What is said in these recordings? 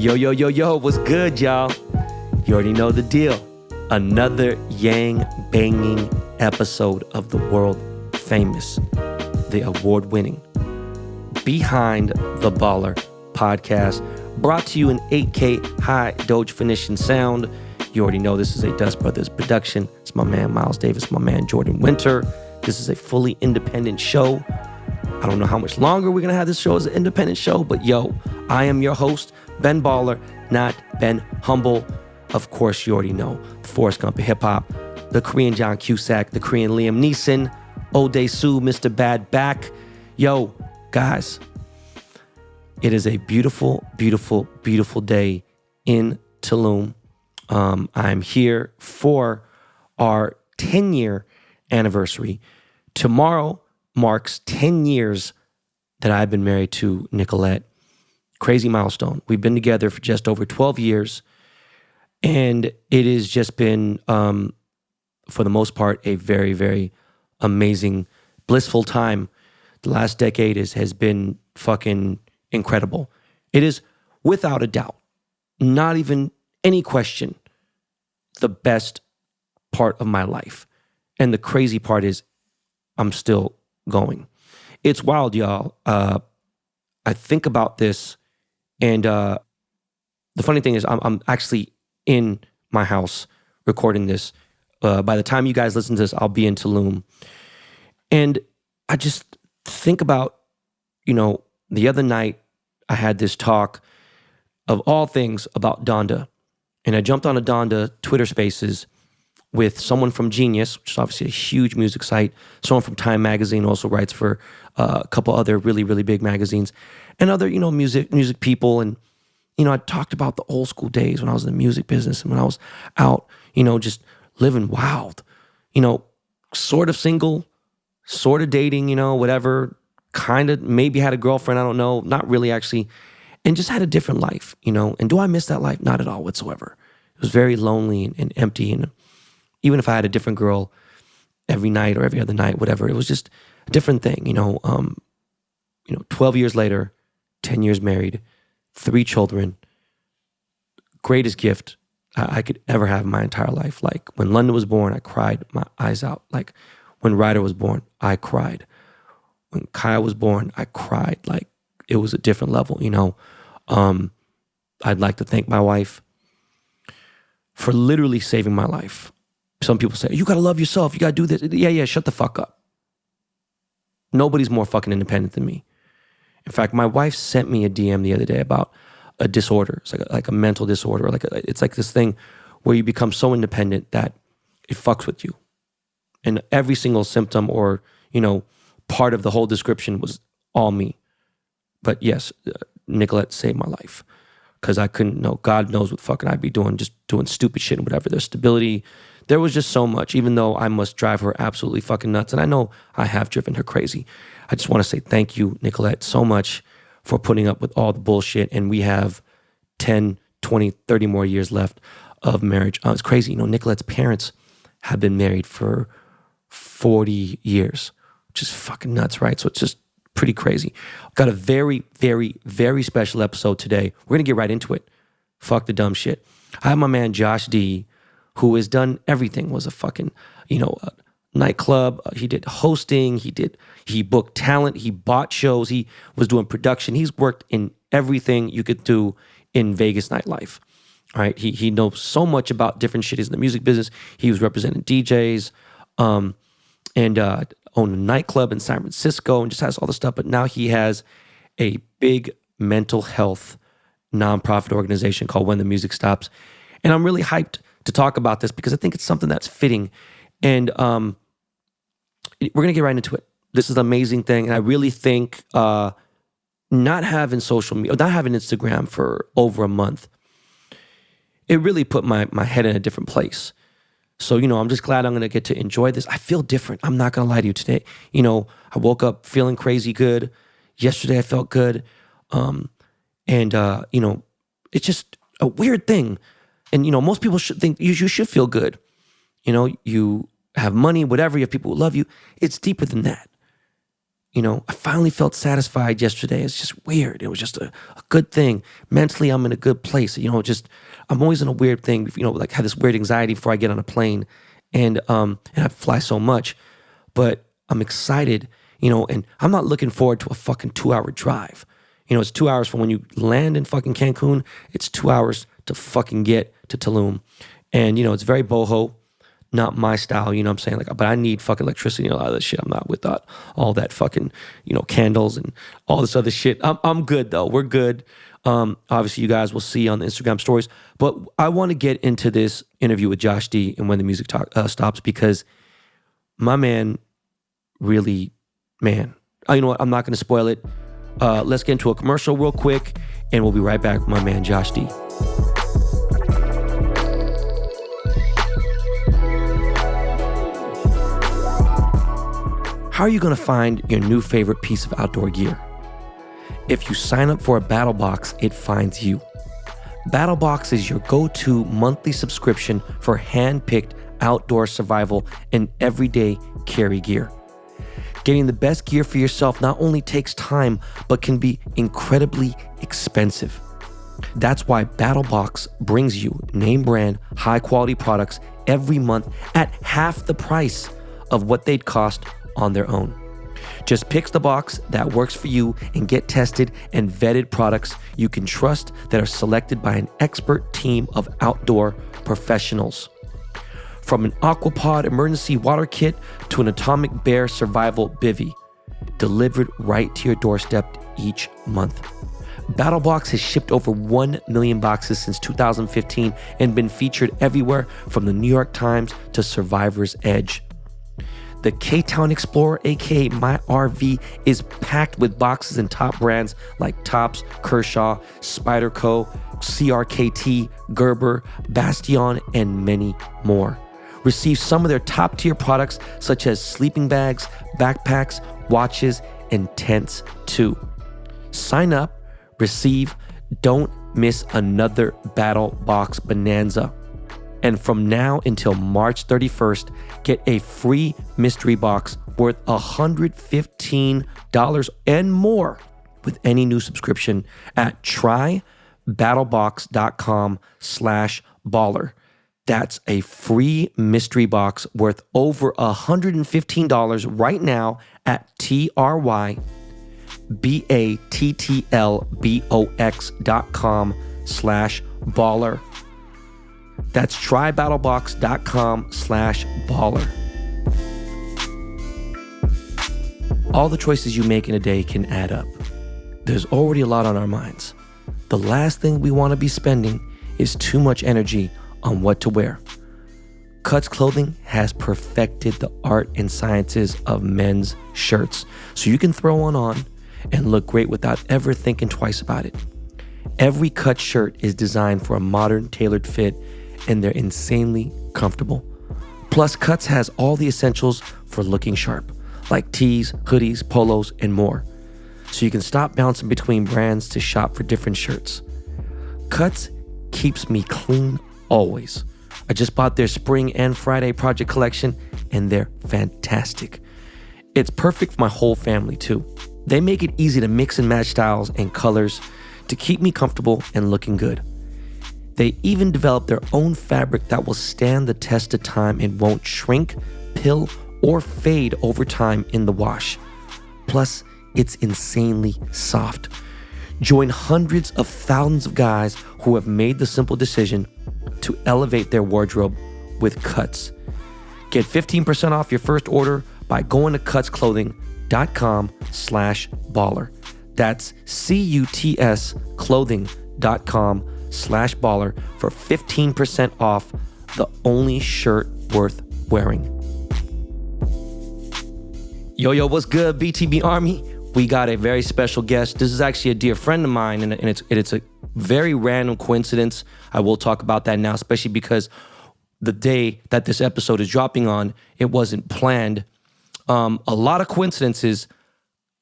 Yo, yo, yo, yo, what's good, y'all? You already know the deal. Another yang-banging episode of the world famous, the award-winning Behind the Baller podcast, brought to you in 8K high definition sound. You already know this is a Dust Brothers production. It's my man Miles Davis, my man Jordan Winter. This is a fully independent show. I don't know how much longer we're going to have this show as an independent show, but yo, I am your host, Ben Baller, not Ben Humble. Of course, you already know Forrest Gump of hip-hop, the Korean John Cusack, the Korean Liam Neeson, Ode Sue, Mr. Bad Back. Yo, guys, it is a beautiful, beautiful, beautiful day in Tulum. I'm here for our 10-year anniversary. Tomorrow marks 10 years that I've been married to Nicolette. Crazy milestone. We've been together for just over 12 years, and it has just been, for the most part, a very, very amazing, blissful time. The last decade has been fucking incredible. It is, without a doubt, not even any question, the best part of my life. And the crazy part is I'm still going. It's wild, y'all. I think about this, and the funny thing is I'm actually in my house recording this. By the time you guys listen to this, I'll be in Tulum. And I just think about, the other night I had this talk of all things about Donda. And I jumped on a Donda Twitter Spaces with someone from Genius, which is obviously a huge music site. Someone from Time Magazine also writes for a couple other really, really big magazines. And other, music people. And, I talked about the old school days when I was in the music business and when I was out, just living wild. Sort of single, sort of dating, whatever. Kind of maybe had a girlfriend, I don't know. Not really, actually. And just had a different life, And do I miss that life? Not at all whatsoever. It was very lonely and empty. And even if I had a different girl every night or every other night, whatever, it was just a different thing, 12 years later, 10 years married, 3 children, greatest gift I could ever have in my entire life. Like when London was born, I cried my eyes out. Like when Ryder was born, I cried. When Kyle was born, I cried. Like it was a different level, I'd like to thank my wife for literally saving my life. Some people say, you gotta love yourself, you gotta do this. Yeah, shut the fuck up. Nobody's more fucking independent than me. In fact, my wife sent me a DM the other day about a disorder. It's like a mental disorder. It's like this thing where you become so independent that it fucks with you. And every single symptom or, part of the whole description was all me. But yes, Nicolette saved my life. Because I couldn't know, God knows what fucking I'd be doing, just doing stupid shit and whatever. There's stability. There was just so much, even though I must drive her absolutely fucking nuts. And I know I have driven her crazy. I just want to say thank you, Nicolette, so much for putting up with all the bullshit. And we have 10, 20, 30 more years left of marriage. It's crazy. Nicolette's parents have been married for 40 years, which is fucking nuts, right? So it's just pretty crazy. Got a very, very, very special episode today. We're going to get right into it. Fuck the dumb shit. I have my man Josh D, who has done everything, was a fucking, a nightclub. He did hosting. He booked talent. He bought shows. He was doing production. He's worked in everything you could do in Vegas nightlife. All right. He knows so much about different shit. He's in the music business. He was representing DJs, and owned a nightclub in San Francisco and just has all the stuff. But now he has a big mental health nonprofit organization called When the Music Stops. And I'm really hyped to talk about this because I think it's something that's fitting. And we're going to get right into it. This is an amazing thing. And I really think not having social media, not having Instagram for over a month, it really put my head in a different place. So, I'm just glad I'm going to get to enjoy this. I feel different. I'm not going to lie to you today. I woke up feeling crazy good. Yesterday I felt good. It's just a weird thing. And, most people should think you should feel good. You have money, whatever, you have people who love you. It's deeper than that. I finally felt satisfied yesterday. It's just weird. It was just a good thing. Mentally, I'm in a good place. I'm always in a weird thing, like have this weird anxiety before I get on a plane. And I fly so much, but I'm excited, and I'm not looking forward to a fucking 2-hour drive. It's 2 hours from when you land in fucking Cancun. It's 2 hours to fucking get to Tulum. And, it's very boho. Not my style, what I'm saying? But I need fucking electricity and a lot of that shit. I'm not with all that fucking, candles and all this other shit. I'm good though. We're good. Obviously you guys will see on the Instagram stories. But I want to get into this interview with Josh D and when the music stops, because my man really, you know what? I'm not going to spoil it. Let's get into a commercial real quick and we'll be right back with my man Josh D. How are you going to find your new favorite piece of outdoor gear? If you sign up for a Battle Box, it finds you. Battle Box is your go-to monthly subscription for hand-picked outdoor survival and everyday carry gear. Getting the best gear for yourself not only takes time, but can be incredibly expensive. That's why Battle Box brings you name brand, high-quality products every month at half the price of what they'd cost on their own. Just pick the box that works for you and get tested and vetted products you can trust that are selected by an expert team of outdoor professionals. From an Aquapod emergency water kit to an Atomic Bear survival bivvy, delivered right to your doorstep each month. BattleBox has shipped over 1 million boxes since 2015 and been featured everywhere from the New York Times to Survivor's Edge. The K-Town Explorer, aka My RV, is packed with boxes and top brands like Tops, Kershaw, Spyderco, CRKT, Gerber, Bastion, and many more. Receive some of their top-tier products such as sleeping bags, backpacks, watches, and tents too. Sign up, receive, don't miss another Battle Box bonanza. And from now until March 31st, get a free mystery box worth $115 and more with any new subscription at trybattlebox.com/baller. That's a free mystery box worth over $115 right now at trybattlebox.com/baller. That's trybattlebox.com/baller. All the choices you make in a day can add up. There's already a lot on our minds. The last thing we want to be spending is too much energy on what to wear. Cuts Clothing has perfected the art and sciences of men's shirts, so you can throw one on and look great without ever thinking twice about it. Every Cuts shirt is designed for a modern, tailored fit, and they're insanely comfortable. Plus, Cuts has all the essentials for looking sharp, like tees, hoodies, polos, and more. So you can stop bouncing between brands to shop for different shirts. Cuts keeps me clean always. I just bought their Spring and Friday project collection, and they're fantastic. It's perfect for my whole family too. They make it easy to mix and match styles and colors to keep me comfortable and looking good. They even developed their own fabric that will stand the test of time and won't shrink, pill, or fade over time in the wash. Plus, it's insanely soft. Join hundreds of thousands of guys who have made the simple decision to elevate their wardrobe with Cuts. Get 15% off your first order by going to cutsclothing.com/baller. That's CUTS clothing.com/baller for 15% off the only shirt worth wearing. Yo, what's good, BTB Army? We got a very special guest. This is actually a dear friend of mine, and it's a very random coincidence. I will talk about that now, especially because the day that this episode is dropping on, it wasn't planned. A lot of coincidences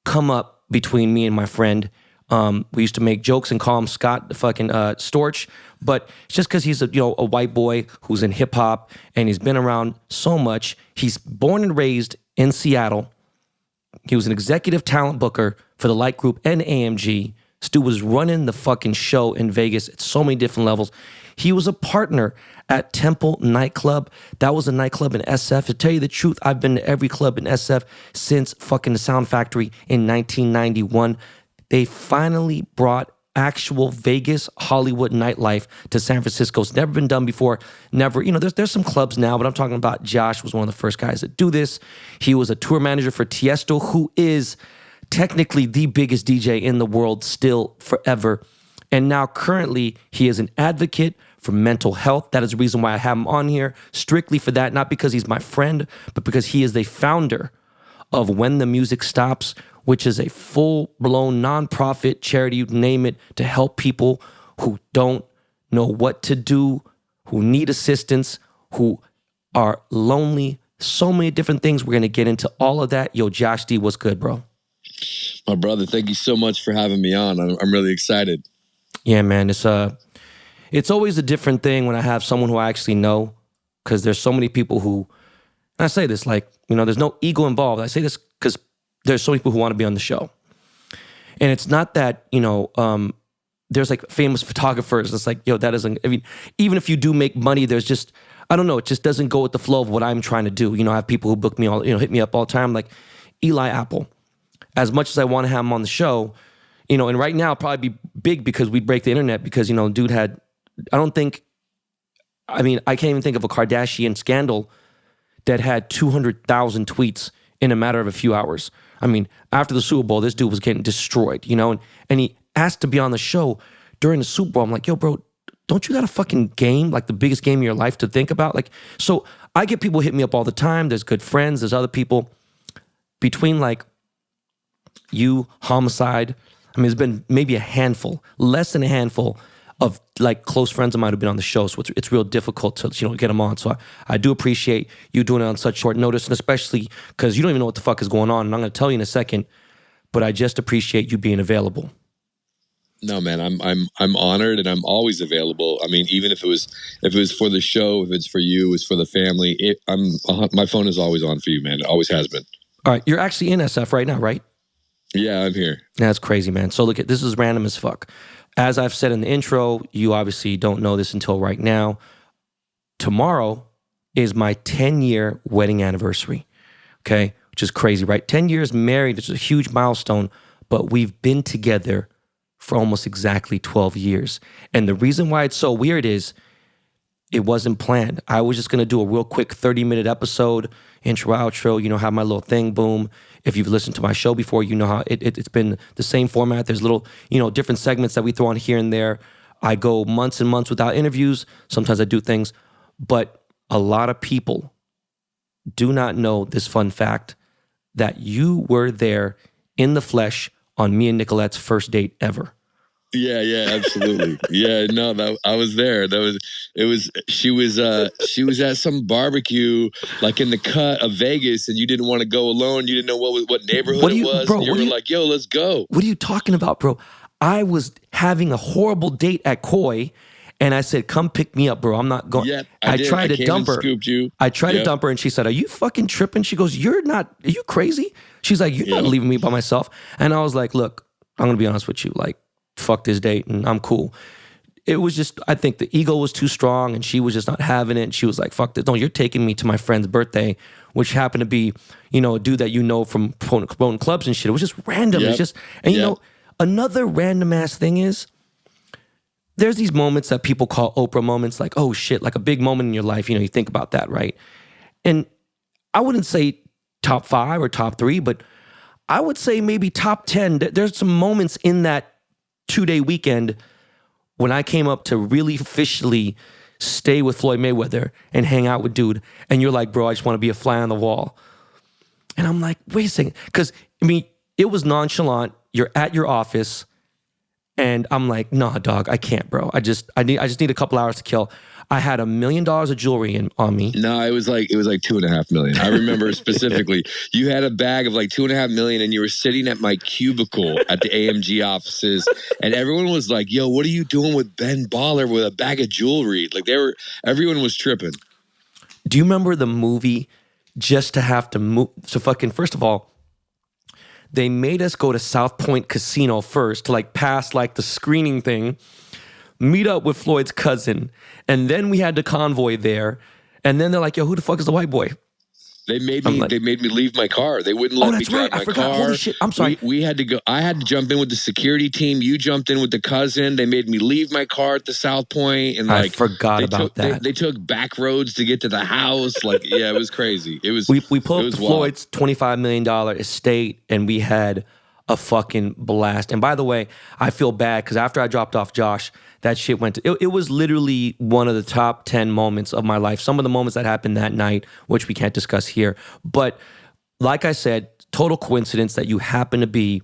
come up between me and my friend. We used to make jokes and call him Scott the fucking Storch, but it's just because he's a white boy who's in hip hop and he's been around so much. He's born and raised in Seattle, He was an executive talent booker for the Light Group and AMG. Stu was running the fucking show in Vegas at so many different levels. He was a partner at Temple Nightclub. That was a nightclub in SF. To tell you the truth, I've been to every club in SF since fucking the Sound Factory in 1991. They finally brought actual Vegas Hollywood nightlife to San Francisco. It's never been done before. Never, there's some clubs now, but I'm talking about Josh was one of the first guys that do this. He was a tour manager for Tiesto, who is technically the biggest DJ in the world still forever. And now currently he is an advocate for mental health. That is the reason why I have him on here, strictly for that, not because he's my friend, but because he is the founder of When the Music Stops, which is a full-blown nonprofit charity, you name it, to help people who don't know what to do, who need assistance, who are lonely, so many different things. We're going to get into all of that. Yo, Josh D, what's good, bro? My brother, thank you so much for having me on. I'm really excited. Yeah, man, it's always a different thing when I have someone who I actually know, because there's so many people who, and I say this like, there's no ego involved. I say this because there's so many people who want to be on the show. And it's not that, there's like famous photographers. It's like, yo, that isn't, even if you do make money, there's just, I don't know, it just doesn't go with the flow of what I'm trying to do. I have people who book me all, hit me up all the time, like Eli Apple. As much as I want to have him on the show, and right now probably be big because we break the internet because, dude had, I can't even think of a Kardashian scandal that had 200,000 tweets in a matter of a few hours. After the Super Bowl, this dude was getting destroyed, and he asked to be on the show during the Super Bowl. I'm like, yo, bro, don't you got a fucking game, like the biggest game of your life to think about? Like, so I get people hit me up all the time. There's good friends. There's other people between like you, Homicide. There's been maybe a handful, less than a handful of like close friends of mine who've been on the show. So it's real difficult to, get them on. So I do appreciate you doing it on such short notice, and especially because you don't even know what the fuck is going on. And I'm going to tell you in a second, but I just appreciate you being available. No, man, I'm honored, and I'm always available. Even if it was for the show, if it's for you, it's for the family. My phone is always on for you, man. It always has been. All right, you're actually in SF right now, right? Yeah, I'm here. That's crazy, man. So look, this is random as fuck. As I've said in the intro, you obviously don't know this until right now. Tomorrow is my 10-year wedding anniversary, okay? Which is crazy, right? 10 years married, it's a huge milestone, but we've been together for almost exactly 12 years. And the reason why it's so weird is it wasn't planned. I was just going to do a real quick 30-minute episode, intro, outro, have my little thing, boom. If you've listened to my show before, you know how it's been the same format. There's little, different segments that we throw on here and there. I go months and months without interviews. Sometimes I do things. But a lot of people do not know this fun fact that you were there in the flesh on me and Nicolette's first date ever. Yeah, absolutely. Yeah, no, I was there. She was at some barbecue, like in the cut of Vegas, and you didn't want to go alone. You didn't know what neighborhood it was. Bro, you were like, yo, let's go. What are you talking about, bro? I was having a horrible date at Koi, and I said, come pick me up, bro. I'm not going. Yeah, I tried to dump her. Scooped you. I tried to dump her, and she said, are you fucking tripping? She goes, are you crazy? She's like, you're not leaving me by myself. And I was like, look, I'm going to be honest with you. Like, fuck this date, and I'm cool. It was just, I think the ego was too strong, and she was just not having it. And she was like, fuck this. No, you're taking me to my friend's birthday, which happened to be, a dude that from promoting clubs and shit. It was just random. It's just, and another random ass thing is, there's these moments that people call Oprah moments, like, oh shit, like a big moment in your life. You think about that, right? And I wouldn't say top 5 or top 3, but I would say maybe top 10. There's some moments in that 2-day weekend when I came up to really officially stay with Floyd Mayweather and hang out with dude. And you're like, bro, I just want to be a fly on the wall. And I'm like, wait a second. Because, it was nonchalant. You're at your office. And I'm like, nah, dog, I can't, bro. I just need a couple hours to kill. I had $1 million of jewelry on me. No, it was like $2.5 million. I remember specifically. You had a bag of like $2.5 million, and you were sitting at my cubicle at the AMG offices, and everyone was like, "Yo, what are you doing with Ben Baller with a bag of jewelry?" Like everyone was tripping. Do you remember the movie Just to Have to Move? So fucking, first of all, They made us go to South Point Casino first to like pass like the screening thing, meet up with Floyd's cousin, and then we had the convoy there. And then they're like, yo, who the fuck is the white boy? They made me leave my car. They wouldn't let me drive my car. Holy shit. I'm sorry. We had to go. I had to jump in with the security team. You jumped in with the cousin. They made me leave my car at the South Point, and like I forgot about that. They took back roads to get to the house. Like, yeah, it was crazy. It was. We pulled up to Floyd's $25 million estate, and we had a fucking blast. And by the way, I feel bad because after I dropped off Josh, that shit went to, it was literally one of the top 10 moments of my life. Some of the moments that happened that night, which we can't discuss here. But like I said, total coincidence that you happen to be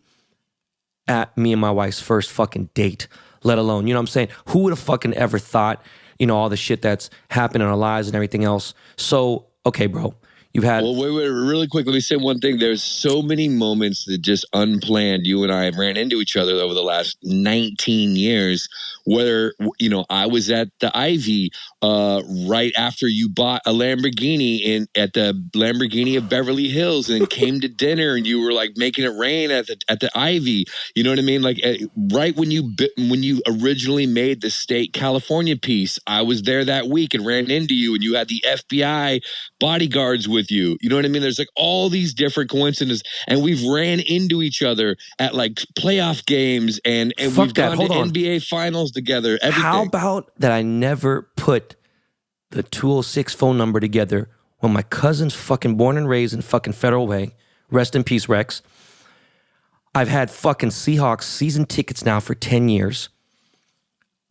at me and my wife's first fucking date, let alone, you know what I'm saying? Who would have fucking ever thought, you know, all the shit that's happened in our lives and everything else. So, okay, bro. You've had... Well, wait, really quick. Let me say one thing. There's so many moments that just unplanned. You and I ran into each other over the last 19 years. Whether, you know, I was at the Ivy right after you bought a Lamborghini at the Lamborghini of Beverly Hills and came to dinner and you were like making it rain at the Ivy. You know what I mean? Like right when you originally made the State California piece, I was there that week and ran into you and you had the FBI bodyguards with you. You know what I mean? There's like all these different coincidences, and we've ran into each other at like playoff games, and we've gone to NBA finals together. Everything. How about that? I never put the 206 phone number together when my cousin's fucking born and raised in fucking Federal Way. Rest in peace, Rex. I've had fucking Seahawks season tickets now for 10 years.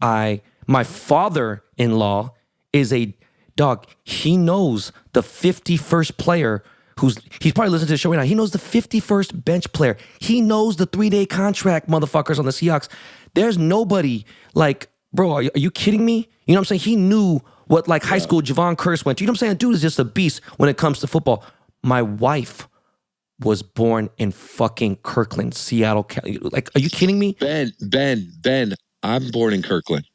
My father-in-law is a dog. He knows the 51st player he's probably listening to the show right now. He knows the 51st bench player. He knows the 3-day contract motherfuckers on the Seahawks. There's nobody like, bro, are you kidding me? You know what I'm saying? He knew what like high school Javon Curse went to. You know what I'm saying? Dude is just a beast when it comes to football. My wife was born in fucking Kirkland, Seattle. Like, are you kidding me? Ben, I'm born in Kirkland.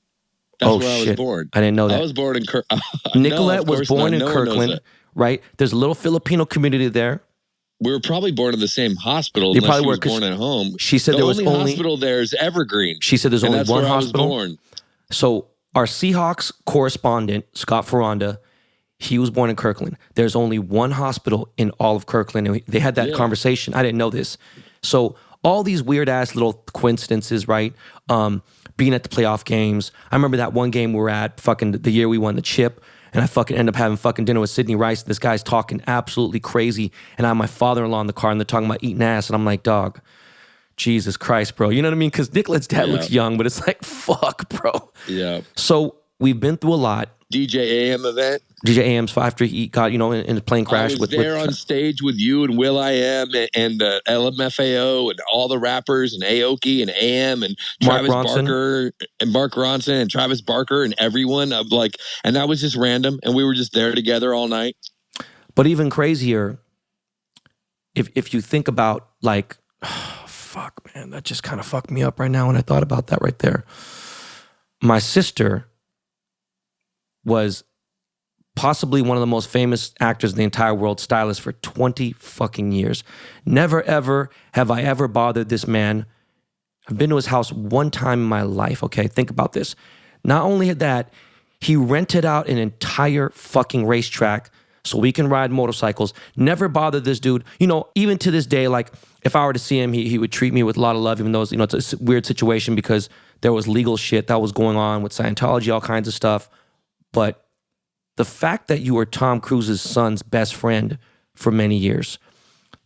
That's where I was born. I didn't know that. I was born in Kirkland. Nicolette was born in Kirkland, right? There's a little Filipino community there. We were probably born in the same hospital unless she was born at home. She said there was only... hospital there is Evergreen. She said there's only one hospital. I was born. So our Seahawks correspondent, Scott Ferranda, he was born in Kirkland. There's only one hospital in all of Kirkland. And they had that conversation. I didn't know this. So all these weird-ass little coincidences, right? Being at the playoff games. I remember that one game we were at fucking the year we won the chip, and I fucking ended up having fucking dinner with Sidney Rice. This guy's talking absolutely crazy, and I have my father-in-law in the car, and they're talking about eating ass, and I'm like, dog, Jesus Christ, bro. You know what I mean? Because Nicolette's dad looks young, but it's like, fuck, bro. Yeah. So we've been through a lot. DJ AM event. DJ AM's after he got, you know, in a plane crash. I was there on stage with you and Will I Am and the LMFAO and all the rappers and Aoki and AM and Travis Barker and Mark Ronson and Travis Barker and everyone. And that was just random. And we were just there together all night. But even crazier, if you think about like, oh, fuck, man, that just kind of fucked me up right now when I thought about that right there. My sister was possibly one of the most famous actors in the entire world, stylist for 20 fucking years. Never, ever have I ever bothered this man. I've been to his house one time in my life, okay? Think about this. Not only that, he rented out an entire fucking racetrack so we can ride motorcycles. Never bothered this dude. You know, even to this day, like, if I were to see him, he would treat me with a lot of love, even though, you know, it's a weird situation because there was legal shit that was going on with Scientology, all kinds of stuff. But the fact that you were Tom Cruise's son's best friend for many years,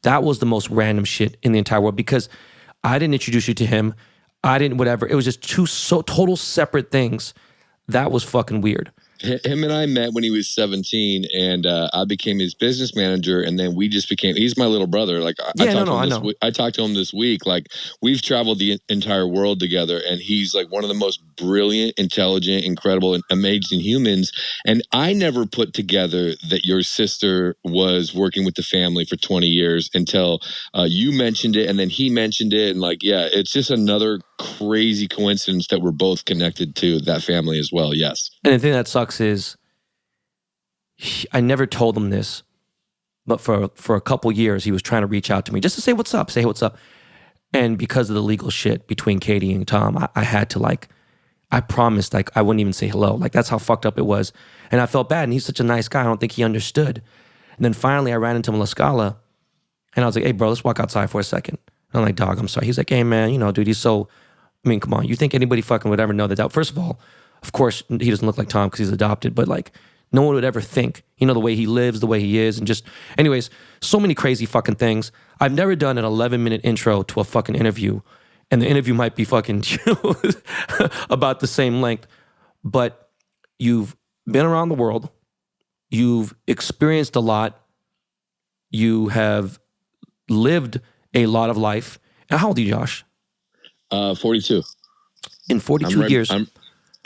that was the most random shit in the entire world because I didn't introduce you to him. I didn't whatever. It was just two total separate things. That was fucking weird. Him and I met when he was 17, and I became his business manager, and then we just became. He's my little brother. Like I talked to him this week. Like we've traveled the entire world together, and he's like one of the most brilliant, intelligent, incredible, and amazing humans. And I never put together that your sister was working with the family for 20 years until you mentioned it, and then he mentioned it, and like, yeah, it's just another crazy coincidence that we're both connected to that family as well. Yes. And the thing that sucks is I never told him this, But for a couple years, he was trying to reach out to me just to say what's up, say what's up. And because of the legal shit between Katie and Tom, I had to like, I promised like I wouldn't even say hello. Like that's how fucked up it was. And I felt bad. And he's such a nice guy. I don't think he understood. And then finally I ran into him in La Scala and I was like, hey bro, let's walk outside for a second. And I'm like, dog, I'm sorry. He's like, hey man, you know, dude, he's so, I mean, come on. You think anybody fucking would ever know that? First of all, of course, he doesn't look like Tom because he's adopted, but like no one would ever think, you know, the way he lives, the way he is, and just, anyways, so many crazy fucking things. I've never done an 11-minute intro to a fucking interview, and the interview might be fucking about the same length, but you've been around the world, you've experienced a lot, you have lived a lot of life. And how old are you, Josh? 42. In 42 years.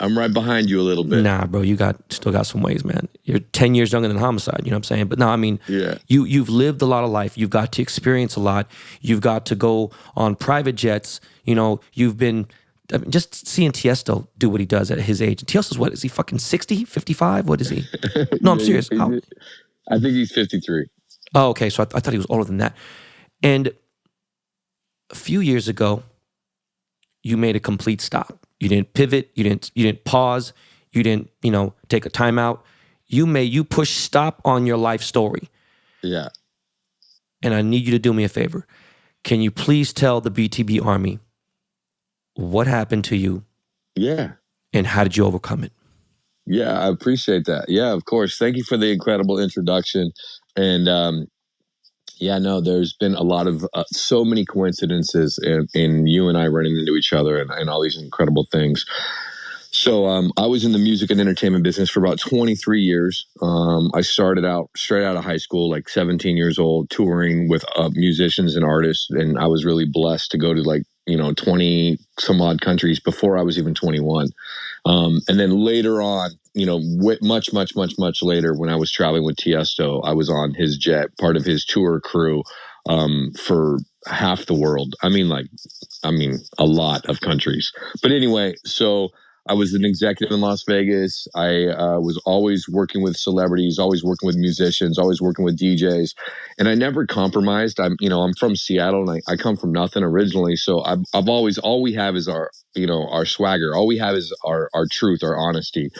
I'm right behind you a little bit. Nah, bro, you still got some ways, man. You're 10 years younger than Homicide, you know what I'm saying? But no, I mean, yeah. You've lived a lot of life. You've got to experience a lot. You've got to go on private jets. You know, you've been, I mean, just seeing Tiesto do what he does at his age. Tiesto's what, is he fucking 60, 55? What is he? No, I'm serious. I think he's 53. Oh, okay. So I thought he was older than that. And a few years ago, you made a complete stop. You didn't pivot. You didn't pause. You didn't, you know, take a timeout. You push stop on your life story. Yeah. And I need you to do me a favor. Can you please tell the BTB Army what happened to you? Yeah. And how did you overcome it? Yeah, I appreciate that. Yeah, of course. Thank you for the incredible introduction. And yeah, no, there's been a lot of so many coincidences in you and I running into each other and all these incredible things. So I was in the music and entertainment business for about 23 years. I started out straight out of high school, like 17 years old, touring with musicians and artists. And I was really blessed to go to like, 20 some odd countries before I was even 21. And then later on, much, much, much, much later, when I was traveling with Tiesto, I was on his jet, part of his tour crew for half the world. I mean, a lot of countries. But anyway, so I was an executive in Las Vegas. I was always working with celebrities, always working with musicians, always working with DJs, and I never compromised. I'm from Seattle, and I come from nothing originally. So I've always, all we have is our swagger. All we have is our truth, our honesty.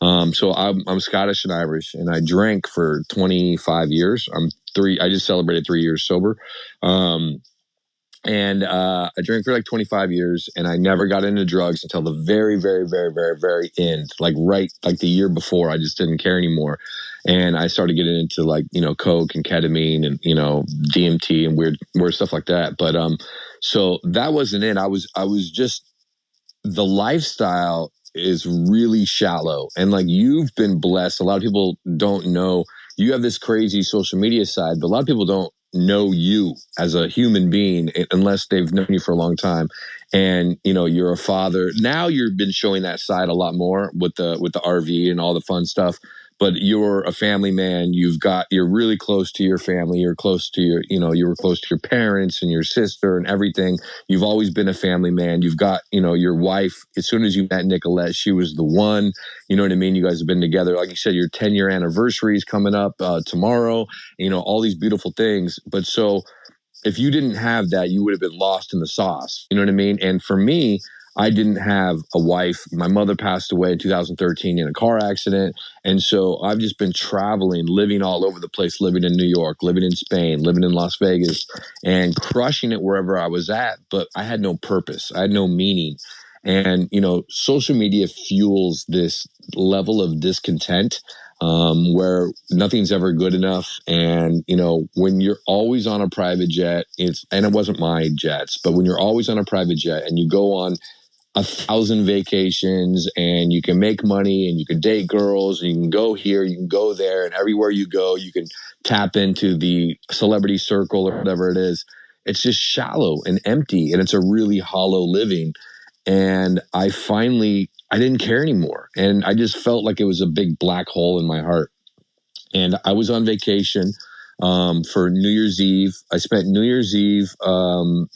So I'm Scottish and Irish, and I drank for 25 years. I just celebrated 3 years sober. And I drank for like 25 years, and I never got into drugs until the very, very, very, very, very end. Like the year before, I just didn't care anymore. And I started getting into like, coke and ketamine and, DMT and weird stuff like that. But so that wasn't it. I was just, the lifestyle is really shallow. And like, you've been blessed. A lot of people don't know you have this crazy social media side, but a lot of people don't know you as a human being unless they've known you for a long time. And you're a father now. You've been showing that side a lot more with the RV and all the fun stuff, but you're a family man. You're really close to your family. You're close to you were close to your parents and your sister and everything. You've always been a family man. You've got your wife. As soon as you met Nicolette, she was the one. You know what I mean? You guys have been together. Like you said, your 10-year anniversary is coming up tomorrow. All these beautiful things. But so if you didn't have that, you would have been lost in the sauce. You know what I mean? And for me, I didn't have a wife. My mother passed away in 2013 in a car accident. And so I've just been traveling, living all over the place, living in New York, living in Spain, living in Las Vegas, and crushing it wherever I was at. But I had no purpose. I had no meaning. And, social media fuels this level of discontent where nothing's ever good enough. And, when you're always on a private jet, and it wasn't my jets, but when you're always on a private jet and you go on 1,000 vacations and you can make money and you can date girls and you can go here, you can go there, and everywhere you go, you can tap into the celebrity circle or whatever it is. It's just shallow and empty, and it's a really hollow living. And I didn't care anymore. And I just felt like it was a big black hole in my heart. And I was on vacation for New Year's Eve. I spent New Year's Eve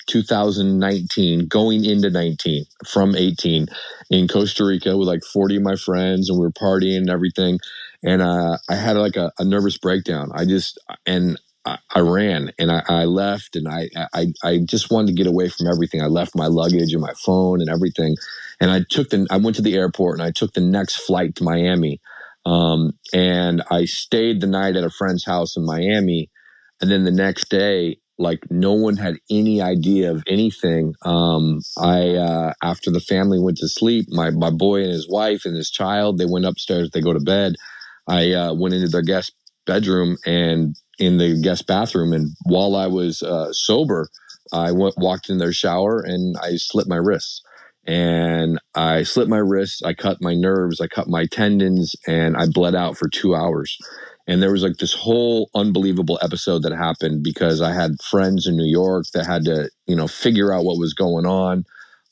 2019 going into 19 from 18 in Costa Rica with like 40 of my friends, and we were partying and everything. And I had like a nervous breakdown. And I ran and I left, and I just wanted to get away from everything. I left my luggage and my phone and everything, and I went to the airport and I took the next flight to Miami, and I stayed the night at a friend's house in Miami, and then the next day, like no one had any idea of anything. I after the family went to sleep, my boy and his wife and his child, they went upstairs. They go to bed. I went into their guest bedroom and in the guest bathroom. And while I was sober, walked in their shower and I slit my wrists. And I slit my wrists, I cut my nerves, I cut my tendons, and I bled out for 2 hours. And there was like this whole unbelievable episode that happened because I had friends in New York that had to, figure out what was going on.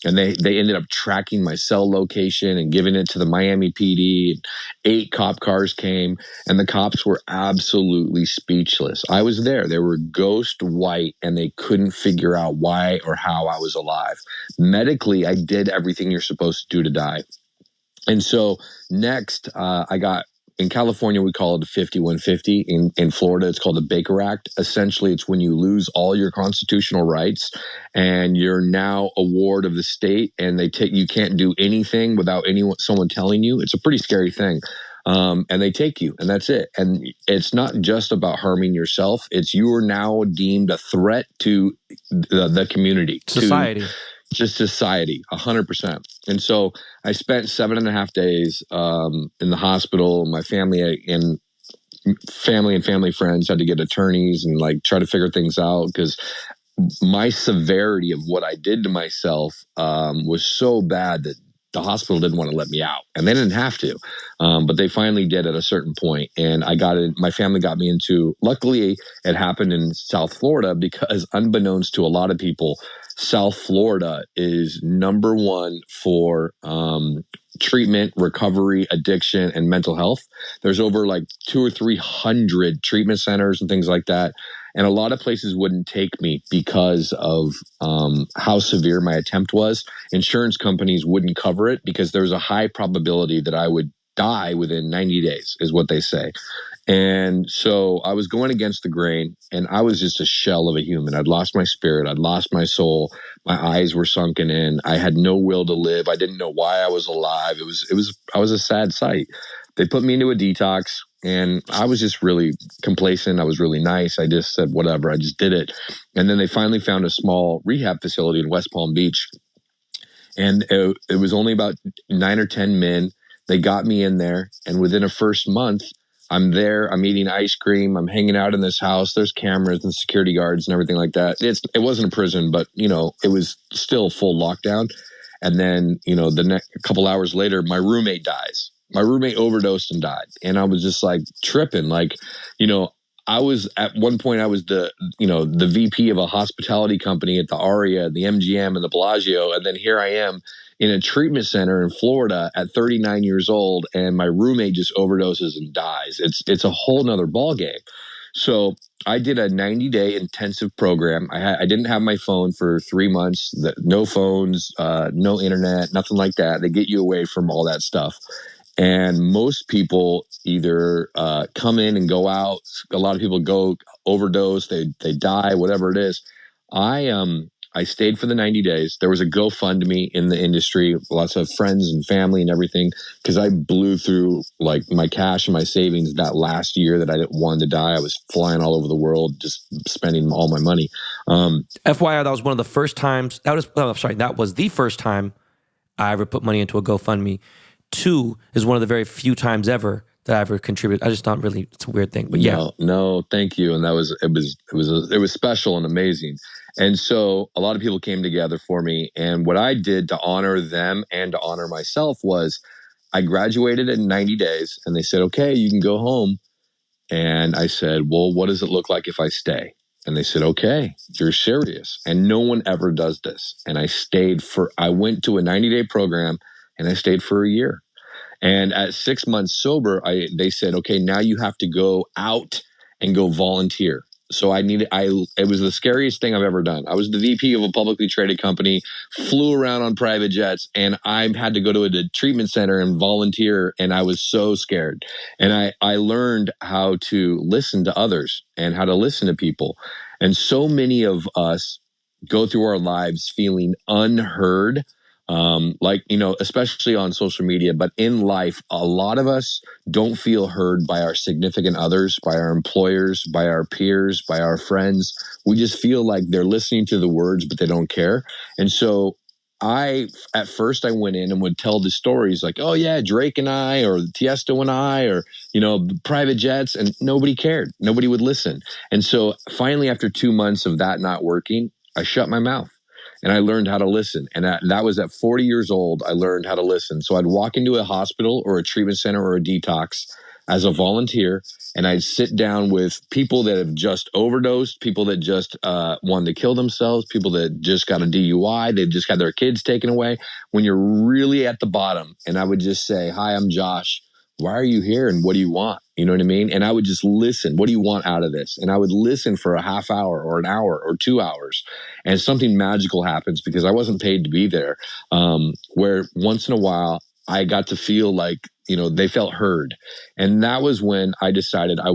And they ended up tracking my cell location and giving it to the Miami PD. 8 cop cars came, and the cops were absolutely speechless. I was there. They were ghost white, and they couldn't figure out why or how I was alive. Medically, I did everything you're supposed to do to die. And so next, I got in California, we call it a 5150. In Florida, it's called the Baker Act. Essentially, it's when you lose all your constitutional rights and you're now a ward of the state, and you can't do anything without someone telling you. It's a pretty scary thing. And they take you, and that's it. And it's not just about harming yourself. It's you are now deemed a threat to the community, Society. just society, 100%. And so I spent 7.5 days in the hospital. My family and family friends had to get attorneys and like try to figure things out because my severity of what I did to myself was so bad that the hospital didn't want to let me out, and they didn't have to, but they finally did at a certain point. And I got it. My family got me into. Luckily, it happened in South Florida because, unbeknownst to a lot of people, South Florida is number one for treatment, recovery, addiction, and mental health. There's over like 200 or 300 treatment centers and things like that. And a lot of places wouldn't take me because of how severe my attempt was. Insurance companies wouldn't cover it because there's a high probability that I would die within 90 days, is what they say. And so I was going against the grain, and I was just a shell of a human. I'd lost my spirit. I'd lost my soul. My eyes were sunken in. I had no will to live. I didn't know why I was alive. I was a sad sight. They put me into a detox, and I was just really complacent. I was really nice. I just said, whatever. I just did it. And then they finally found a small rehab facility in West Palm Beach. And it was only about 9 or 10 men. They got me in there. And within a first month, I'm there. I'm eating ice cream. I'm hanging out in this house. There's cameras and security guards and everything like that. It wasn't a prison, but, it was still full lockdown. And then, the next couple hours later, my roommate dies. My roommate overdosed and died. And I was just like tripping. Like, I was at one point, I was the VP of a hospitality company at the Aria, the MGM, and the Bellagio. And then here I am in a treatment center in Florida at 39 years old, and my roommate just overdoses and dies. It's a whole nother ballgame. So I did a 90-day intensive program. I didn't have my phone for 3 months. No phones, no internet, nothing like that. They get you away from all that stuff. And most people either come in and go out. A lot of people go overdose. They die, whatever it is. I stayed for the 90 days. There was a GoFundMe in the industry, lots of friends and family and everything, because I blew through like my cash and my savings that last year that I didn't want to die. I was flying all over the world, just spending all my money. FYI, that was one of the first times. That was the first time I ever put money into a GoFundMe. 2 is one of the very few times ever that I ever contributed. I just thought really it's a weird thing, but yeah. No, thank you. And it was special and amazing. And so a lot of people came together for me. And what I did to honor them and to honor myself was I graduated in 90 days, and they said, okay, you can go home. And I said, well, what does it look like if I stay? And they said, okay, you're serious. And no one ever does this. And I went to a 90-day program, and I stayed for a year. And at 6 months sober, they said, okay, now you have to go out and go volunteer. So it was the scariest thing I've ever done. I was the VP of a publicly traded company, flew around on private jets, and I had to go to a treatment center and volunteer. And I was so scared. And I learned how to listen to others and how to listen to people. And so many of us go through our lives feeling unheard. Like, especially on social media, but in life, a lot of us don't feel heard by our significant others, by our employers, by our peers, by our friends. We just feel like they're listening to the words, but they don't care. And so at first I went in and would tell the stories like, oh yeah, Drake and I, or Tiesto and I, or, private jets, and nobody cared. Nobody would listen. And so finally, after 2 months of that not working, I shut my mouth. And I learned how to listen. And that was at 40 years old, I learned how to listen. So I'd walk into a hospital or a treatment center or a detox as a volunteer, and I'd sit down with people that have just overdosed, people that just wanted to kill themselves, people that just got a DUI, they've just had their kids taken away. When you're really at the bottom, and I would just say, hi, I'm Josh. Why are you here and what do you want? You know what I mean? And I would just listen. What do you want out of this? And I would listen for a half hour or an hour or 2 hours. And something magical happens because I wasn't paid to be there. Where once in a while I got to feel like, they felt heard. And that was when I decided I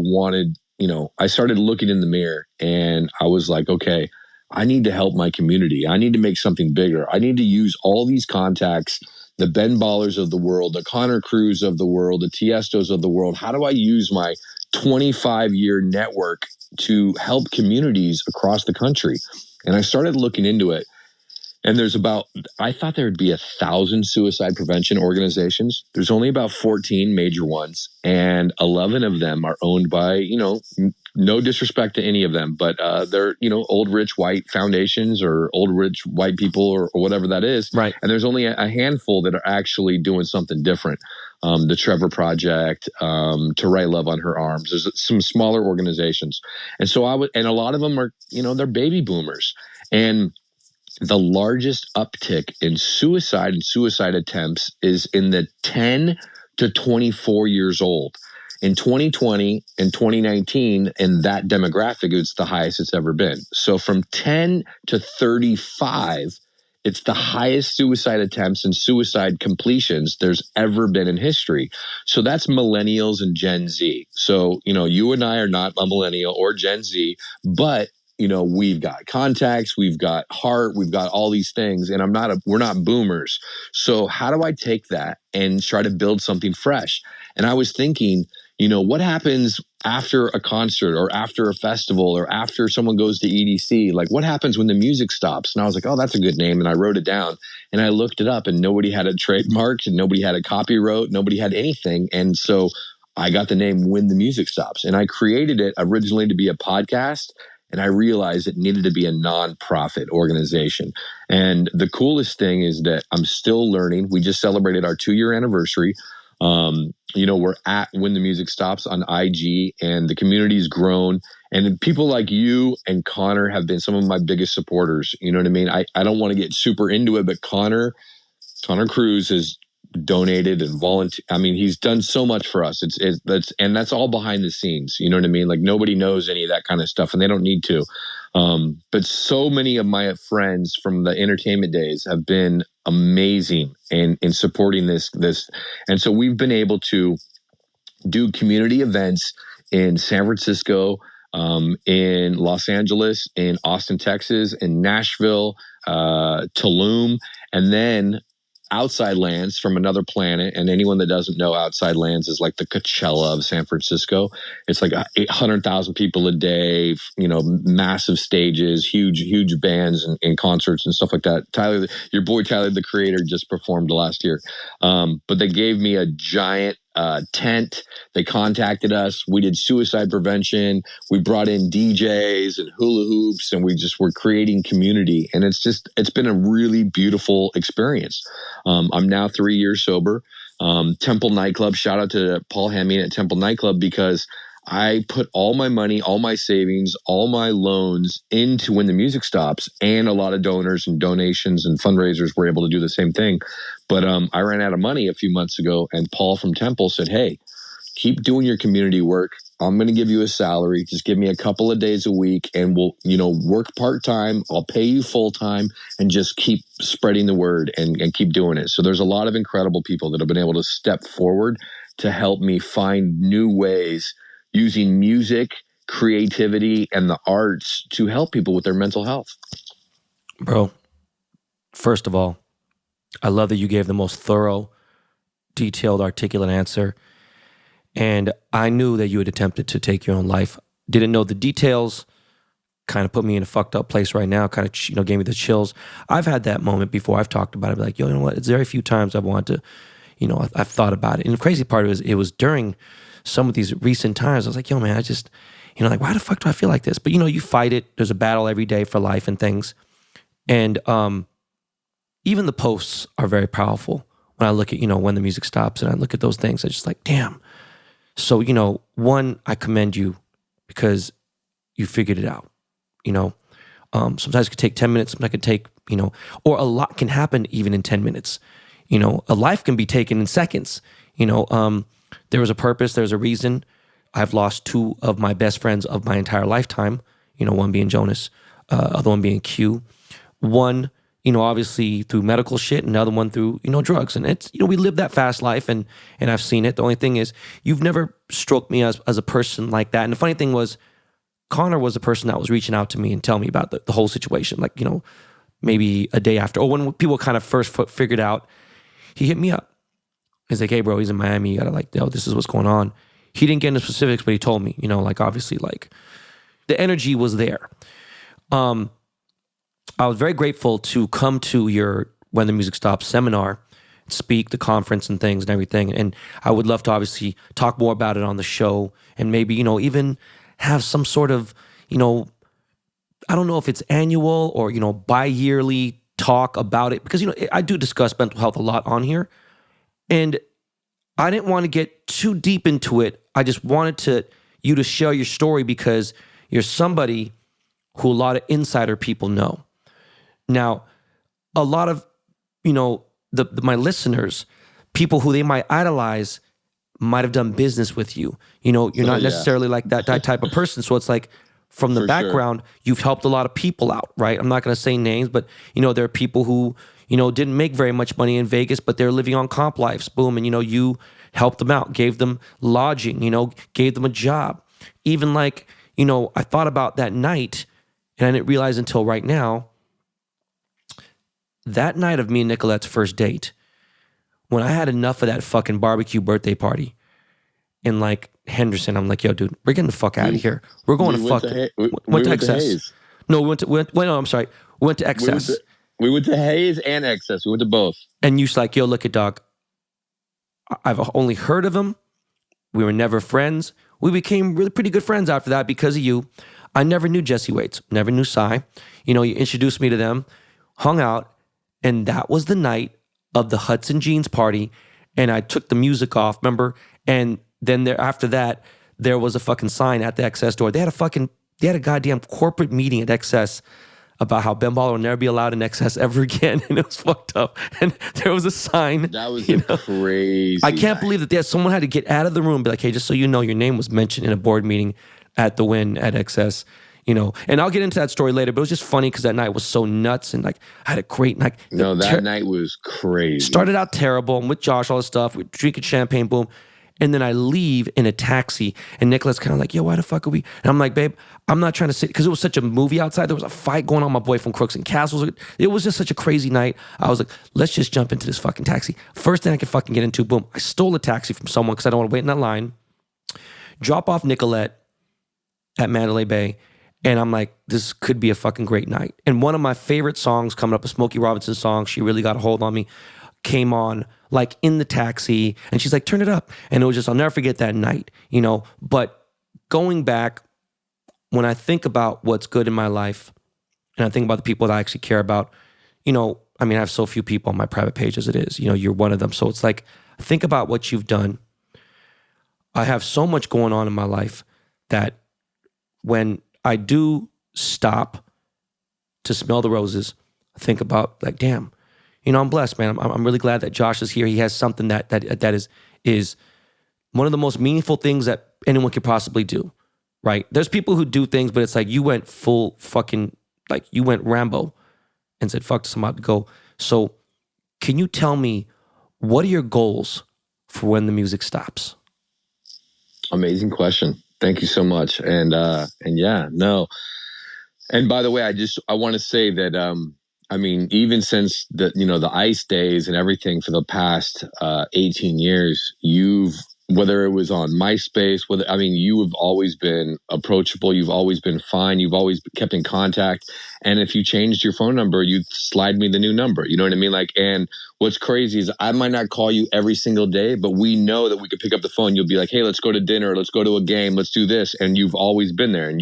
started looking in the mirror and I was like, okay, I need to help my community. I need to make something bigger. I need to use all these contacts, the Ben Ballers of the world, the Connor Crews of the world, the Tiestos of the world. How do I use my 25-year network to help communities across the country? And I started looking into it. And I thought there would be 1,000 suicide prevention organizations. There's only about 14 major ones, and 11 of them are owned by, no disrespect to any of them, but they're, old rich white foundations or old rich white people or whatever that is. Right. And there's only a handful that are actually doing something different. The Trevor Project, To Write Love on Her Arms. There's some smaller organizations. And so and a lot of them are, they're baby boomers. And the largest uptick in suicide and suicide attempts is in the 10 to 24 years old. In 2020 and 2019, in that demographic, it's the highest it's ever been. So from 10 to 35, it's the highest suicide attempts and suicide completions there's ever been in history. So that's millennials and Gen Z. So, you and I are not a millennial or Gen Z, but we've got contacts, we've got heart, we've got all these things, and we're not boomers. So how do I take that and try to build something fresh? And I was thinking, what happens after a concert or after a festival or after someone goes to EDC? Like, what happens when the music stops? And I was like, oh, that's a good name. And I wrote it down and I looked it up, and nobody had it trademarked and nobody had a copyright, nobody had anything. And so I got the name When the Music Stops. And I created it originally to be a podcast. And I realized it needed to be a nonprofit organization. And the coolest thing is that I'm still learning. We just celebrated our 2-year anniversary. We're at When the Music Stops on IG, and the community's grown. And people like you and Connor have been some of my biggest supporters. You know what I mean? I don't want to get super into it, but Connor Cruz has donated and volunteered. I mean, he's done so much for us. That's all behind the scenes. You know what I mean? Like, nobody knows any of that kind of stuff, and they don't need to. But so many of my friends from the entertainment days have been amazing in supporting this. And so we've been able to do community events in San Francisco, in Los Angeles, in Austin, Texas, in Nashville, Tulum, and then Outside Lands from another planet. And anyone that doesn't know, Outside Lands is like the Coachella of San Francisco. It's like 800,000 people a day, massive stages, huge bands and concerts and stuff like that. Tyler, your boy Tyler, the Creator, just performed last year. But they gave me a giant tent. They contacted us. We did suicide prevention. We brought in DJs and hula hoops, and we just were creating community. And it's been a really beautiful experience. I'm now 3 years sober. Temple Nightclub, shout out to Paul Hemming at Temple Nightclub, because I put all my money, all my savings, all my loans into When the Music Stops, and a lot of donors and donations and fundraisers were able to do the same thing. But I ran out of money a few months ago, and Paul from Temple said, hey, keep doing your community work. I'm going to give you a salary. Just give me a couple of days a week and we'll, work part-time. I'll pay you full-time and just keep spreading the word and keep doing it. So there's a lot of incredible people that have been able to step forward to help me find new ways using music, creativity, and the arts to help people with their mental health. Bro, first of all, I love that you gave the most thorough, detailed, articulate answer. And I knew that you had attempted to take your own life. Didn't know the details. Kind of put me in a fucked up place right now. Kind of, gave me the chills. I've had that moment before. I've talked about it. Like, you know what? It's very few times I've wanted to, I've thought about it. And the crazy part is, it was during some of these recent times. I was like, yo, man, I just, why the fuck do I feel like this? But you fight it. There's a battle every day for life and things. And even the posts are very powerful. When I look at, when the music stops and I look at those things, I just like, damn. So, one, I commend you because you figured it out, Sometimes it could take 10 minutes, sometimes it could take, or a lot can happen even in 10 minutes. A life can be taken in seconds. There was a purpose, there's a reason. I've lost two of my best friends of my entire lifetime, one being Jonas, other one being Q. One, obviously through medical shit, and another one through, drugs. And it's, we live that fast life and I've seen it. The only thing is, you've never stroked me as a person like that. And the funny thing was, Connor was the person that was reaching out to me and telling me about the whole situation. Like, maybe a day after, or when people kind of first figured out, he hit me up. He's like, hey bro, he's in Miami. You gotta this is what's going on. He didn't get into specifics, but he told me, obviously the energy was there. I was very grateful to come to your When the Music Stops seminar, speak, the conference and things and everything. And I would love to obviously talk more about it on the show and maybe, even have some sort of, I don't know if it's annual or, bi-yearly talk about it. Because, I do discuss mental health a lot on here. And I didn't want to get too deep into it. I just wanted you to share your story because you're somebody who a lot of insider people know. Now, a lot of, my listeners, people who they might idolize, might have done business with you. You're not necessarily like that type of person. So it's like, from the For background, sure. You've helped a lot of people out, right? I'm not going to say names, but, there are people who, didn't make very much money in Vegas, but they're living on comp lives, boom. And, you helped them out, gave them lodging, gave them a job. Even I thought about that night, and I didn't realize until right now, that night of me and Nicolette's first date, when I had enough of that fucking barbecue birthday party in Henderson, I'm like, yo, dude, we're getting the fuck out of here. We're going to fucking... We went to Excess. Hayes. No, I'm sorry. We went to Excess. We went to Hayes and Excess. We went to both. And you're like, yo, look at dog. I've only heard of him. We were never friends. We became really pretty good friends after that because of you. I never knew Jesse Waits. Never knew Cy. You introduced me to them, hung out, and that was the night of the Hudson Jeans party. And I took the music off, remember? And then after that, there was a fucking sign at the Excess door. They had a goddamn corporate meeting at Excess about how Ben Baller will never be allowed in Excess ever again. And it was fucked up. And there was a sign. That was crazy. I can't believe that someone had to get out of the room and be like, hey, just so you know, your name was mentioned in a board meeting at the Wynn at Excess. And I'll get into that story later, but it was just funny because that night was so nuts and I had a great night. No, that night was crazy. Started out terrible. I'm with Josh, all this stuff. We're drinking champagne, boom. And then I leave in a taxi and Nicolette's kind of like, yo, why the fuck are we? And I'm like, babe, I'm not trying to sit, because it was such a movie outside. There was a fight going on, my boy from Crooks and Castles. It was just such a crazy night. I was like, let's just jump into this fucking taxi. First thing I could fucking get into, boom. I stole a taxi from someone because I don't want to wait in that line. Drop off Nicolette at Mandalay Bay. And I'm like, this could be a fucking great night. And one of my favorite songs coming up, a Smokey Robinson song, She Really Got a Hold on Me, came on in the taxi. And she's like, turn it up. And it was just, I'll never forget that night, But going back, when I think about what's good in my life, and I think about the people that I actually care about, I have so few people on my private page as it is. You're one of them. So it's like, think about what you've done. I have so much going on in my life that when I do stop to smell the roses, think about damn, I'm blessed, man. I'm really glad that Josh is here. He has something that is one of the most meaningful things that anyone could possibly do, right? There's people who do things, but it's like you went full fucking, like you went Rambo and said, fuck this, I'm about to go. So can you tell me, what are your goals for when the music stops? Amazing question. Thank you so much. And yeah, no. And by the way, I want to say that I mean, even since the ICE days and everything for the past 18 years, whether it was on MySpace, you have always been approachable. You've always been fine. You've always kept in contact. And if you changed your phone number, you'd slide me the new number. You know what I mean? Like, and what's crazy is I might not call you every single day, but we know that we could pick up the phone. You'll be like, hey, let's go to dinner. Let's go to a game. Let's do this. And you've always been there. And